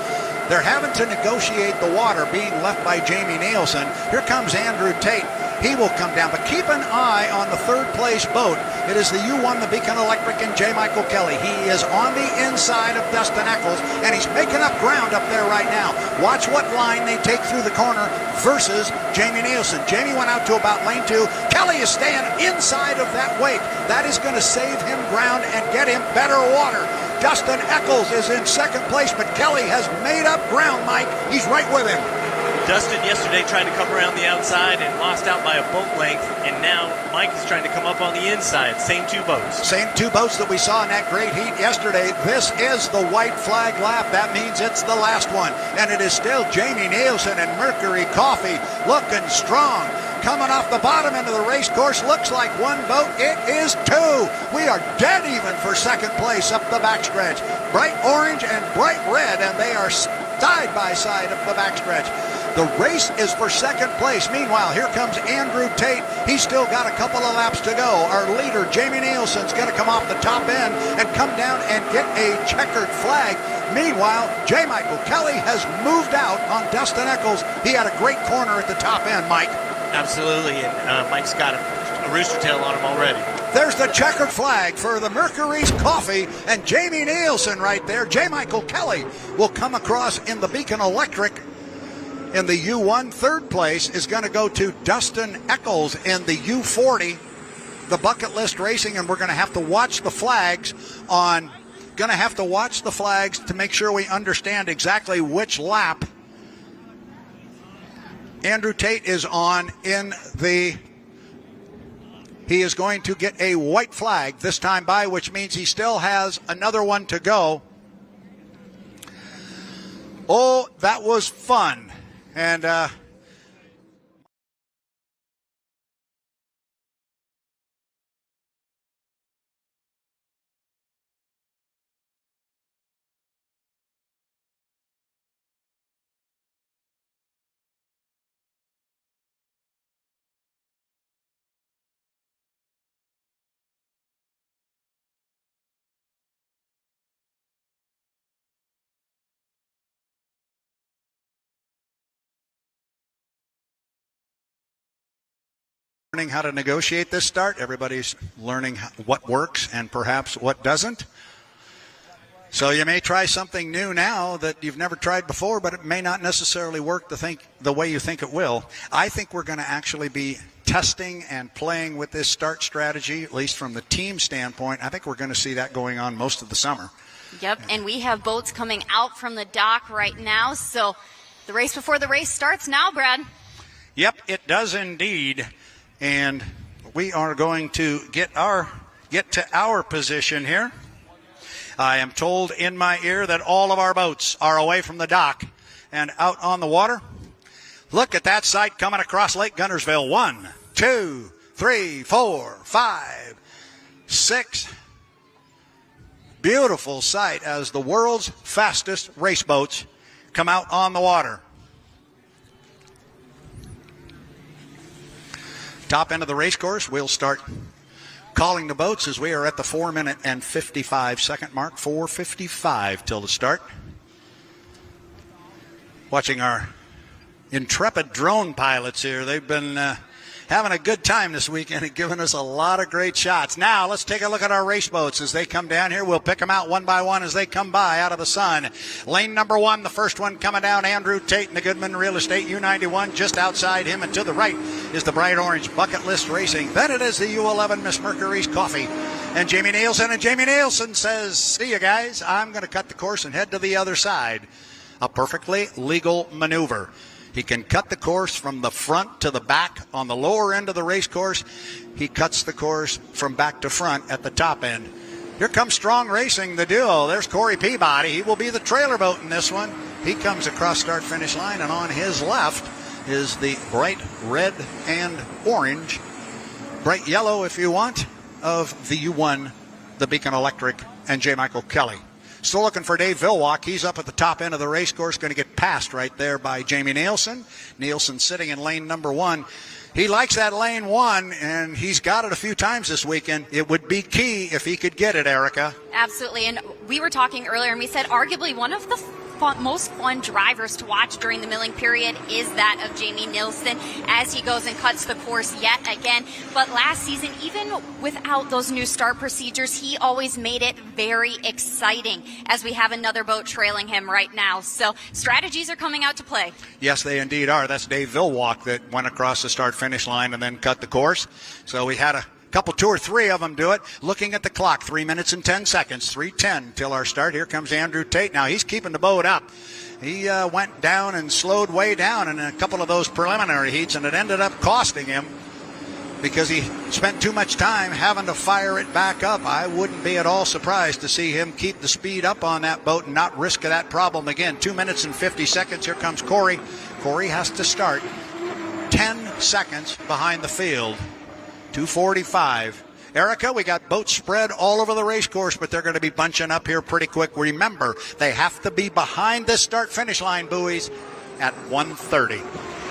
They're having to negotiate the water being left by Jamie Nielsen. Here comes Andrew Tate. He will come down, but keep an eye on the third place boat. It is the U1, the Beacon Electric, and J. Michael Kelly. He is on the inside of Dustin Eccles, and he's making up ground up there right now. Watch what line they take through the corner versus Jamie Nielsen. Jamie went out to about lane 2. Kelly is staying inside of that wake. That is going to save him ground and get him better water. Dustin Eccles is in second place, but Kelly has made up ground, Mike. He's right with him. Dustin yesterday tried to come around the outside and lost out by a boat length, and now Mike is trying to come up on the inside. Same 2 boats. Same 2 boats that we saw in that great heat yesterday. This is the white flag lap. That means it's the last one. And it is still Jamie Nielsen and Mercury Coffee looking strong. Coming off the bottom end of the race course, looks like 1 boat. It is 2. We are dead even for second place up the backstretch. Bright orange and bright red, and they are side by side up the backstretch. The race is for second place. Meanwhile, here comes Andrew Tate. He's still got a couple of laps to go. Our leader, Jamie Nielsen's going to come off the top end and come down and get a checkered flag. Meanwhile, J. Michael Kelly has moved out on Dustin Eccles. He had a great corner at the top end, Mike. Absolutely, and Mike's got a rooster tail on him already. There's the checkered flag for the Mercury's Coffee and Jamie Nielsen right there. J. Michael Kelly will come across in the Beacon Electric in the U1. Third place is going to go to Dustin Eccles in the U40, the Bucket List Racing, and we're going to have to watch the flags to make sure we understand exactly which lap Andrew Tate is on in the... He is going to get a white flag this time by, which means he still has another one to go. Oh, that was fun. And learning how to negotiate this start. Everybody's learning what works and perhaps what doesn't. So you may try something new now that you've never tried before, but it may not necessarily work the way you think it will. I think we're going to actually be testing and playing with this start strategy, at least from the team standpoint. I think we're going to see that going on most of the summer. Yep, and we have boats coming out from the dock right now, so the race before the race starts now, Brad. Yep, it does indeed. And we are going to get to our position here. I am told in my ear that all of our boats are away from the dock and out on the water. Look at that sight coming across Lake Guntersville. 1, 2, 3, 4, 5, 6. Beautiful sight as the world's fastest race boats come out on the water. Top end of the race course, we'll start calling the boats as we are at the 4-minute and 55-second mark. 4:55 till the start. Watching our intrepid drone pilots here. They've been having a good time this weekend and giving us a lot of great shots. Now, let's take a look at our race boats as they come down here. We'll pick them out one by one as they come by out of the sun. Lane number 1, the first one coming down, Andrew Tate in the Goodman Real Estate U91. Just outside him and to the right is the bright orange Bucket List Racing. Then it is the U11 Miss Mercury's Coffee and Jamie Nielsen. And Jamie Nielsen says, see you guys, I'm going to cut the course and head to the other side. A perfectly legal maneuver. He can cut the course from the front to the back on the lower end of the race course. He cuts the course from back to front at the top end. Here comes Strong Racing, the duo. There's Corey Peabody. He will be the trailer boat in this one. He comes across start-finish line, and on his left is the bright red and orange, bright yellow if you want, of the U1, the Beacon Electric, and J. Michael Kelly. Still looking for Dave Villwalk. He's up at the top end of the race course, going to get passed right there by Jamie Nielsen. Nielsen sitting in lane number 1. He likes that lane 1, and he's got it a few times this weekend. It would be key if he could get it, Erica. Absolutely. And we were talking earlier, and we said arguably one of the most fun drivers to watch during the milling period is that of Jamie Nielsen as he goes and cuts the course yet again. But last season, even without those new start procedures, he always made it very exciting as we have another boat trailing him right now. So strategies are coming out to play. Yes, they indeed are. That's Dave Villwalk that went across the start-finish line and then cut the course. So we had a couple, 2 or 3 of them do it. Looking at the clock, 3 minutes and 10 seconds, 3:10 till our start. Here comes Andrew Tate. Now he's keeping the boat up. He went down and slowed way down in a couple of those preliminary heats, and it ended up costing him because he spent too much time having to fire it back up. I wouldn't be at all surprised to see him keep the speed up on that boat and not risk that problem again. 2 minutes and 50 seconds. Here comes Corey. Corey has to start 10 seconds behind the field. 2:45. Erica, we got boats spread all over the race course, but they're going to be bunching up here pretty quick. Remember, they have to be behind the start-finish line buoys at 1:30.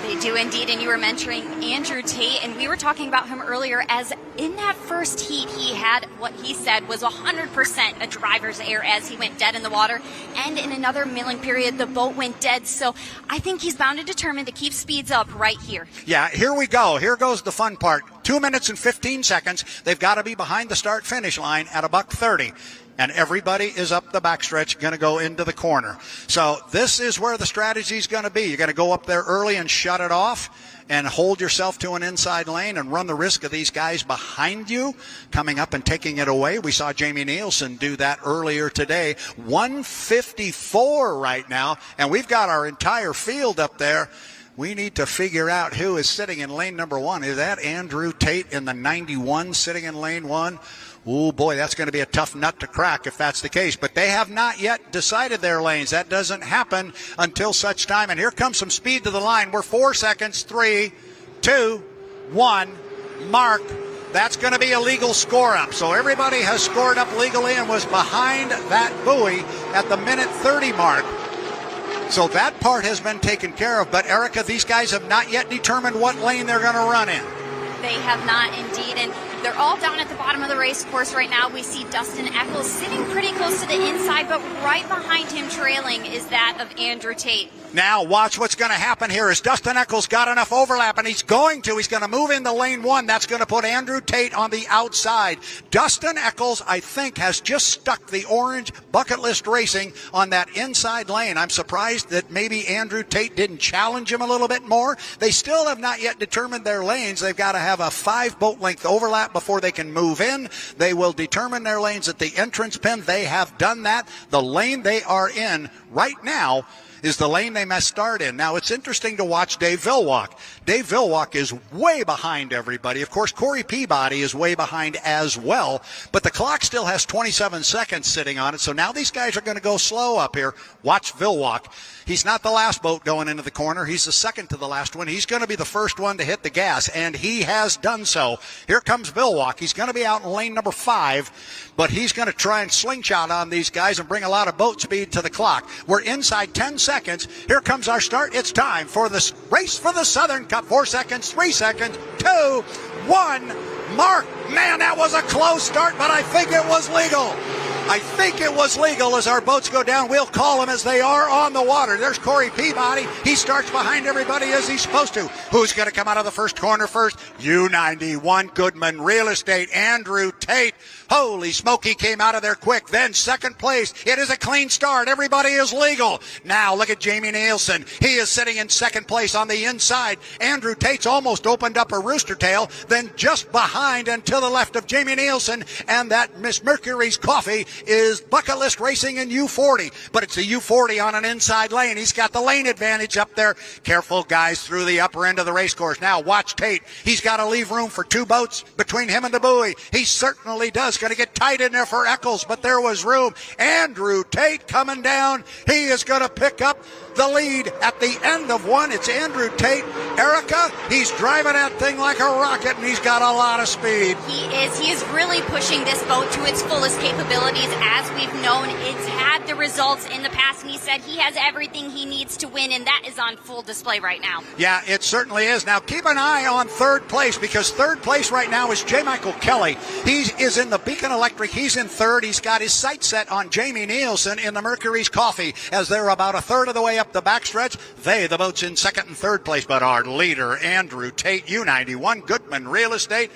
They do indeed, and you were mentioning Andrew Tate, and we were talking about him earlier as in that first heat he had what he said was 100% a driver's error as he went dead in the water, and in another milling period the boat went dead. So I think he's bound and determined to keep speeds up right here. Yeah, here we go. Here goes the fun part. 2 minutes and 15 seconds. They've got to be behind the start-finish line at $1:30. And everybody is up the backstretch, going to go into the corner. So this is where the strategy is going to be. You're going to go up there early and shut it off and hold yourself to an inside lane and run the risk of these guys behind you coming up and taking it away. We saw Jamie Nielsen do that earlier today. 154 right now, and we've got our entire field up there. We need to figure out who is sitting in lane number 1. Is that Andrew Tate in the 91 sitting in lane 1? Oh, boy, that's going to be a tough nut to crack if that's the case. But they have not yet decided their lanes. That doesn't happen until such time. And here comes some speed to the line. We're 4 seconds. 3, 2, 1. Mark. That's going to be a legal score up. So everybody has scored up legally and was behind that buoy at the minute 30 mark. So that part has been taken care of. But, Erica, these guys have not yet determined what lane they're going to run in. They have not indeed, and they're all down at the bottom of the race course right now. We see Dustin Eccles sitting pretty close to the inside, but right behind him trailing is that of Andrew Tate. Now watch what's going to happen here is Dustin Eccles got enough overlap, and he's going to move into lane 1. That's going to put Andrew Tate on the outside. Dustin Eccles, I think, has just stuck the orange bucket list racing on that inside lane. I'm surprised that maybe Andrew Tate didn't challenge him a little bit more. They still have not yet determined their lanes. They've got to have a 5 boat length overlap before they can move in. They will determine their lanes at the entrance pin. They have done that. The lane they are in right now is the lane they must start in. Now, it's interesting to watch Dave Villwalk. Dave Villwalk is way behind everybody. Of course, Corey Peabody is way behind as well, but the clock still has 27 seconds sitting on it, so now these guys are going to go slow up here. Watch Villwalk. He's not the last boat going into the corner. He's the second to the last one. He's going to be the first one to hit the gas, and he has done so. Here comes Villwalk. He's going to be out in lane number 5, but he's going to try and slingshot on these guys and bring a lot of boat speed to the clock. We're inside 10 seconds. Here comes our start. It's time for the race for the Southern Cup. 4 seconds, 3 seconds, 2, 1. Mark, man, that was a close start, but I think it was legal. I think it was legal as our boats go down. We'll call them as they are on the water. There's Corey Peabody. He starts behind everybody as he's supposed to. Who's going to come out of the first corner first? U91 Goodman Real Estate. Andrew Tate. Holy smoke, he came out of there quick. Then second place. It is a clean start. Everybody is legal. Now look at Jamie Nielsen. He is sitting in second place on the inside. Andrew Tate's almost opened up a rooster tail. Then just behind and to the left of Jamie Nielsen. And that Miss Mercury's Coffee is bucket list racing in U40. But it's a U40 on an inside lane. He's got the lane advantage up there. Careful, guys, through the upper end of the race course. Now watch Tate. He's got to leave room for 2 boats between him and the buoy. He certainly does. Going to get tight in there for Eccles, but there was room. Andrew Tate coming down. He is going to pick up the lead at the end of one. It's Andrew Tate Erica, he's driving that thing like a rocket, and he's got a lot of speed. He is. He is really pushing this boat to its fullest capabilities. As we've known, it's had the results in the past, and he said he has everything he needs to win, and that is on full display right now. Yeah, it certainly is. Now, keep an eye on third place, because third place right now is J. Michael Kelly. He is in the Beacon Electric. He's in third. He's got his sights set on Jamie Nielsen in the Mercury's Coffee as they're about a third of the way up the backstretch. The boat's in second and third place, but our leader, Andrew Tate, U91, Goodman Real Estate.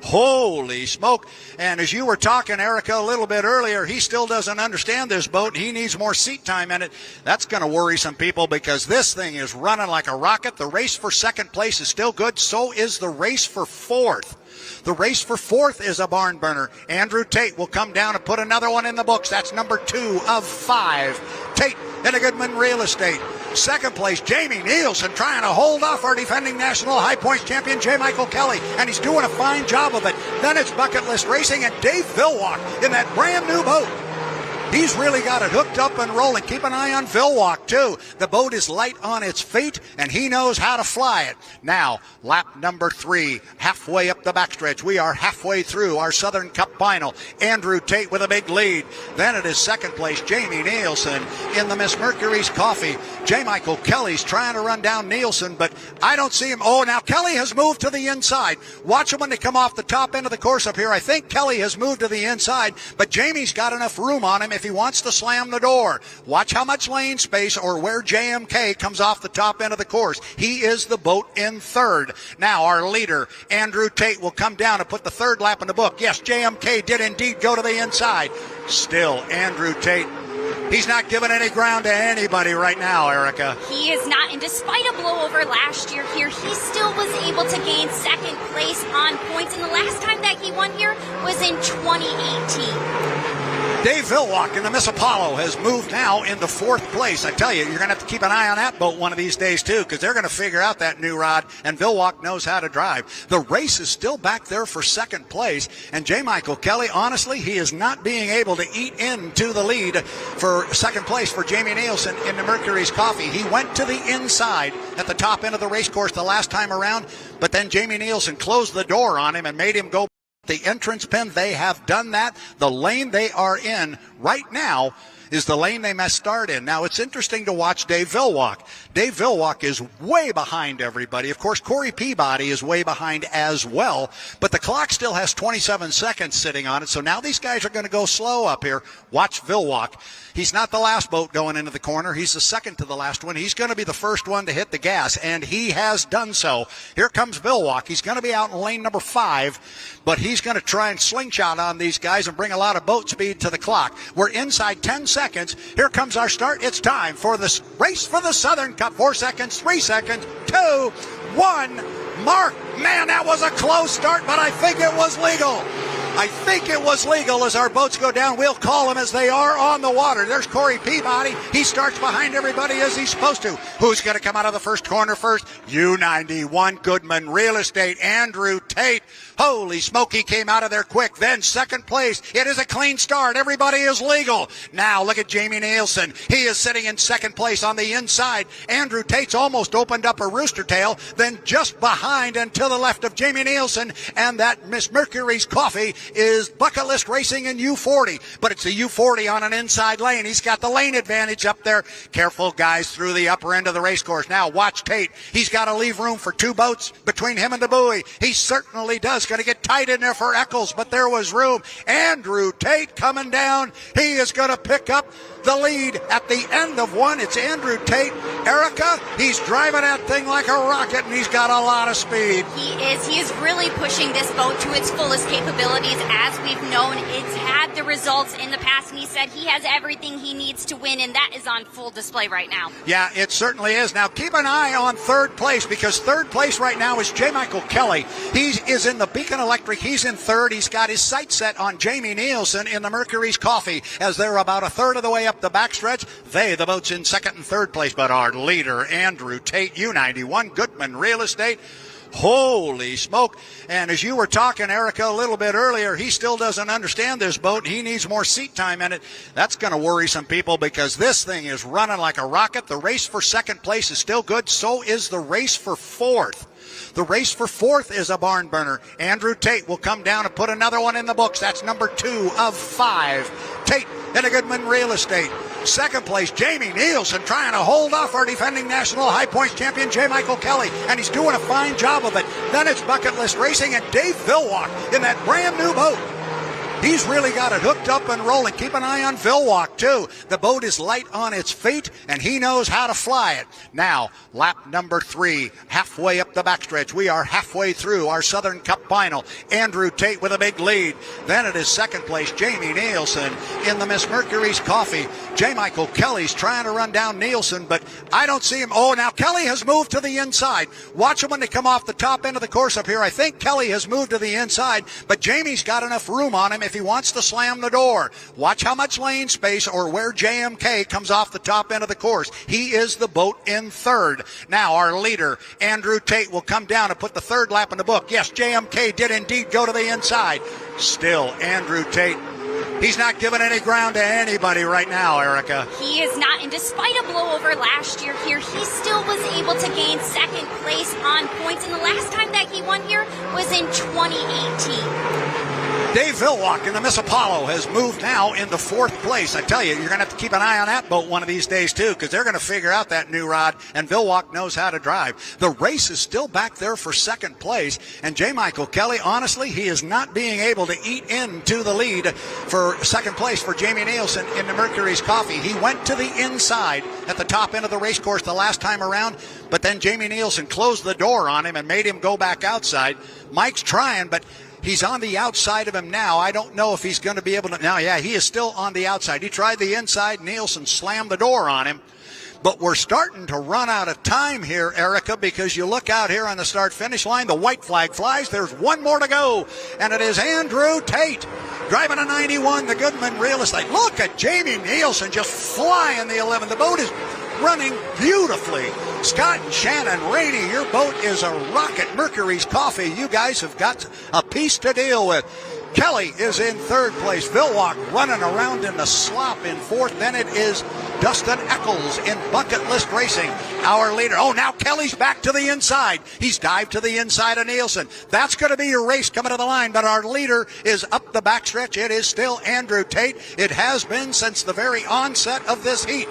Holy smoke. And as you were talking, Erica, a little bit earlier, he still doesn't understand this boat. He needs more seat time in it. That's going to worry some people because this thing is running like a rocket. The race for second place is still good. So is the race for fourth. The race for fourth is a barn burner. Andrew Tate will come down and put another one in the books. That's number 2 of 5. Tate in a Goodman Real Estate. Second place, Jamie Nielsen trying to hold off our defending national high points champion, J. Michael Kelly, and he's doing a fine job of it. Then it's Bucket List Racing and Dave Villwalk in that brand new boat. He's really got it hooked up and rolling. Keep an eye on Villwalk, too. The boat is light on its feet, and he knows how to fly it. Now, lap number 3, halfway up the backstretch. We are halfway through our Southern Cup final. Andrew Tate with a big lead. Then it is second place, Jamie Nielsen in the Miss Mercury's Coffee. J. Michael Kelly's trying to run down Nielsen, but I don't see him. Oh, now Kelly has moved to the inside. Watch him when they come off the top end of the course up here. I think Kelly has moved to the inside, but Jamie's got enough room on him if he wants to slam the door. Watch how much lane space or where JMK comes off the top end of the course. He is the boat in third. Now our leader, Andrew Tate, will come down and put the third lap in the book. Yes, JMK did indeed go to the inside. Still, Andrew Tate, he's not giving any ground to anybody right now, Erica. He is not, and despite a blowover last year here, he still was able to gain second place on points, and the last time that he won here was in 2018. Dave Villwalk in the Miss Apollo has moved now into fourth place. I tell you, you're going to have to keep an eye on that boat one of these days, too, because they're going to figure out that new rod, and Villwalk knows how to drive. The race is still back there for second place, and J. Michael Kelly, honestly, he is not being able to eat into the lead for second place for Jamie Nielsen in the Mercury's Coffee. He went to the inside at the top end of the race course the last time around, but then Jamie Nielsen closed the door on him and made him go the entrance pin. They have done that. The lane they are in right now is the lane they must start in. Now, it's interesting to watch Dave Villwalk. Dave Villwalk is way behind everybody. Of course, Corey Peabody is way behind as well, but the clock still has 27 seconds sitting on it, so now these guys are going to go slow up here. Watch Villwalk. He's not the last boat going into the corner. He's the second to the last one. He's going to be the first one to hit the gas, and he has done so. Here comes Villwalk. He's going to be out in lane number 5, but he's going to try and slingshot on these guys and bring a lot of boat speed to the clock. We're inside 10 seconds. Here comes our start. It's time for this race for the Southern Cup. 4 seconds, 3 seconds, 2, 1. Mark, man, that was a close start, but I think it was legal. I think it was legal as our boats go down. We'll call them as they are on the water. There's Corey Peabody. He starts behind everybody as he's supposed to. Who's going to come out of the first corner first? U91 Goodman Real Estate, Andrew Tate. Holy smoke, he came out of there quick. Then second place. It is a clean start. Everybody is legal. Now look at Jamie Nielsen. He is sitting in second place on the inside. Andrew Tate's almost opened up a rooster tail. Then just behind and to the left of Jamie Nielsen and that Miss Mercury's Coffee is Bucket List Racing in U40. But it's a U40 on an inside lane. He's got the lane advantage up there. Careful, guys, through the upper end of the race course. Now watch Tate. He's got to leave room for 2 boats between him and the buoy. He certainly does. Going to get tight in there for Eccles, but there was room. Andrew Tate coming down. He is going to pick up the lead at the end of one. It's Andrew Tate. Erica, he's driving that thing like a rocket, and he's got a lot of speed. He is. He is really pushing this boat to its fullest capabilities. As we've known, it's had the results in the past, and he said he has everything he needs to win, and that is on full display right now. Yeah, it certainly is. Now, keep an eye on third place, because third place right now is J. Michael Kelly. He is in the Beacon Electric. He's in third. He's got his sights set on Jamie Nielsen in the Mercury's Coffee as they're about a third of the way up the backstretch. The boat's in second and third place, but our leader, Andrew Tate, U91 Goodman Real Estate. Holy smoke. And as you were talking, Erica, a little bit earlier, he still doesn't understand this boat. He needs more seat time in it. That's going to worry some people because this thing is running like a rocket. The race for second place is still good. So is the race for fourth. The race for fourth is a barn burner. Andrew Tate will come down and put another one in the books. That's number 2 of 5. Tate in a Goodman Real Estate. Second place, Jamie Nielsen trying to hold off our defending national high points champion, J. Michael Kelly, and he's doing a fine job of it. Then it's Bucket List Racing and Dave Villwalk in that brand new boat. He's really got it hooked up and rolling. Keep an eye on Villwalk, too. The boat is light on its feet, and he knows how to fly it. Now, lap number 3, halfway up the backstretch. We are halfway through our Southern Cup final. Andrew Tate with a big lead. Then it is second place, Jamie Nielsen in the Miss Mercury's Coffee. J. Michael Kelly's trying to run down Nielsen, but I don't see him. Oh, now Kelly has moved to the inside. Watch him when they come off the top end of the course up here. I think Kelly has moved to the inside, but Jamie's got enough room on him if he wants to slam the door. Watch how much lane space or where JMK comes off the top end of the course. He is the boat in third. Now our leader, Andrew Tate, will come down and put the third lap in the book. Yes, JMK did indeed go to the inside. Still, Andrew Tate, he's not giving any ground to anybody right now, Erica. He is not, and despite a blowover last year here, he still was able to gain second place on points, and the last time that he won here was in 2018. Dave Villwalk in the Miss Apollo has moved now into fourth place. I tell you, you're going to have to keep an eye on that boat one of these days, too, because they're going to figure out that new rod, and Villwalk knows how to drive. The race is still back there for second place, and J. Michael Kelly, honestly, he is not being able to eat into the lead for second place for Jamie Nielsen in the Mercury's Coffee. He went to the inside at the top end of the race course the last time around, but then Jamie Nielsen closed the door on him and made him go back outside. Mike's trying, but he's on the outside of him now. I don't know if he's going to be able to. Now, yeah, he is still on the outside. He tried the inside. Nielsen slammed the door on him. But we're starting to run out of time here, Erica, because you look out here on the start-finish line. The white flag flies. There's one more to go, and it is Andrew Tate driving a 91, the Goodman Real Estate. Look at Jamie Nielsen just flying the 11. The boat is running beautifully. Scott and Shannon Rainey, your boat is a rocket. Mercury's Coffee, you guys have got a piece to deal with. Kelly is in third place. Villwalk running around in the slop in fourth. Then it is Dustin Eccles in Bucket List Racing, our leader. Oh, now Kelly's back to the inside. He's dived to the inside of Nielsen. That's going to be your race coming to the line, but our leader is up the backstretch. It is still Andrew Tate. It has been since the very onset of this heat.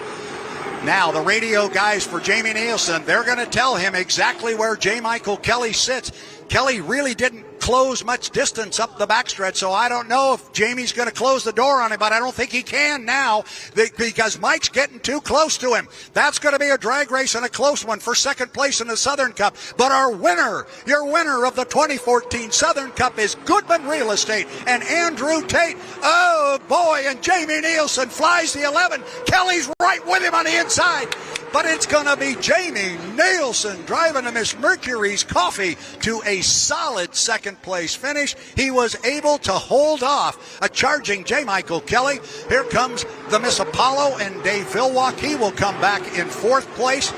Now, the radio guys for Jamie Nielsen, they're going to tell him exactly where J. Michael Kelly sits. Kelly really didn't close much distance up the backstretch, so I don't know if Jamie's going to close the door on him, but I don't think he can now because Mike's getting too close to him. That's going to be a drag race and a close one for second place in the Southern Cup. But our winner, your winner of the 2014 Southern Cup is Goodman Real Estate and Andrew Tate. Oh, boy, and Jamie Nielsen flies the 11. Kelly's right with him on the inside. But it's going to be Jamie Nielsen driving a Miss Mercury's Coffee to a solid second place finish. He was able to hold off a charging J. Michael Kelly. Here comes the Miss Apollo and Dave Villwalk. He will come back in fourth place.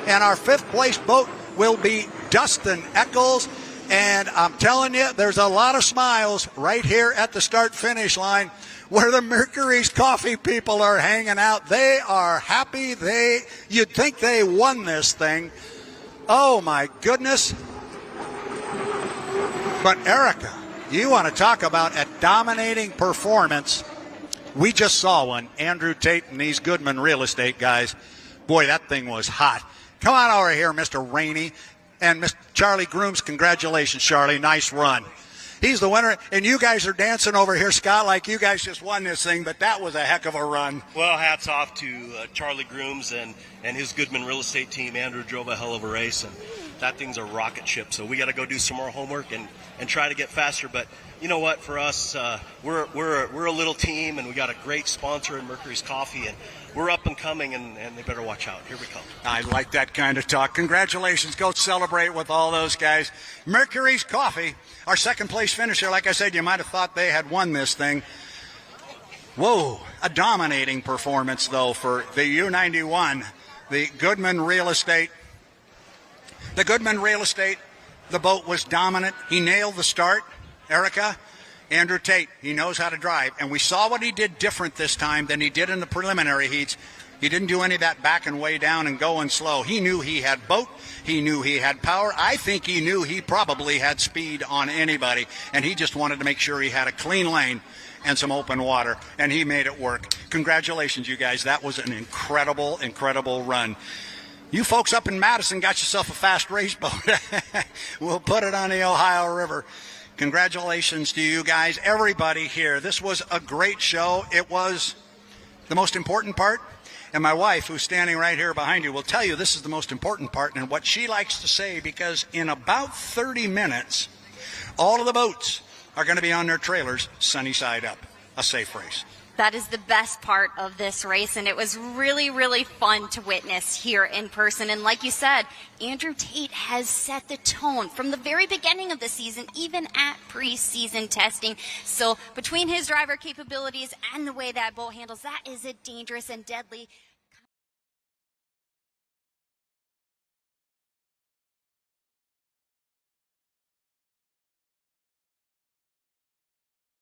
And our fifth place boat will be Dustin Eccles. And I'm telling you, there's a lot of smiles right here at the start-finish line where the Mercury's Coffee people are hanging out. They are happy. You'd think they won this thing. Oh, my goodness. But, Erica, you want to talk about a dominating performance. We just saw one. Andrew Tate and these Goodman Real Estate guys. Boy, that thing was hot. Come on over here, Mr. Rainey. And Mr. Charlie Grooms, congratulations, Charlie. Nice run. He's the winner, and you guys are dancing over here, Scott, like you guys just won this thing, but that was a heck of a run. Well, hats off to Charlie Grooms and his Goodman Real Estate team. Andrew drove a hell of a race, and that thing's a rocket ship, so we got to go do some more homework and try to get faster. But you know what, for us, we're a little team, and we got a great sponsor in Mercury's Coffee, and we're up and coming, and they better watch out. Here we come. I like that kind of talk. Congratulations. Go celebrate with all those guys. Mercury's Coffee, our second place finisher. Like I said, you might have thought they had won this thing. Whoa, a dominating performance, though, for the U91, the Goodman Real Estate. The Goodman Real Estate The boat was dominant. He nailed the start. Erica, Andrew Tate, he knows how to drive. And we saw what he did different this time than he did in the preliminary heats. He didn't do any of that backing way down and going slow. He knew he had boat. He knew he had power. I think he knew he probably had speed on anybody. And he just wanted to make sure he had a clean lane and some open water. And he made it work. Congratulations, you guys. That was an incredible, incredible run. You folks up in Madison got yourself a fast race boat. We'll put it on the Ohio River. Congratulations to you guys, everybody here. This was a great show. It was the most important part. And my wife, who's standing right here behind you, will tell you this is the most important part and what she likes to say, because in about 30 minutes, all of the boats are going to be on their trailers sunny side up. A safe race. That is the best part of this race, and it was really, really fun to witness here in person. And like you said, Andrew Tate has set the tone from the very beginning of the season, even at preseason testing. So between his driver capabilities and the way that boat handles, that is a dangerous and deadly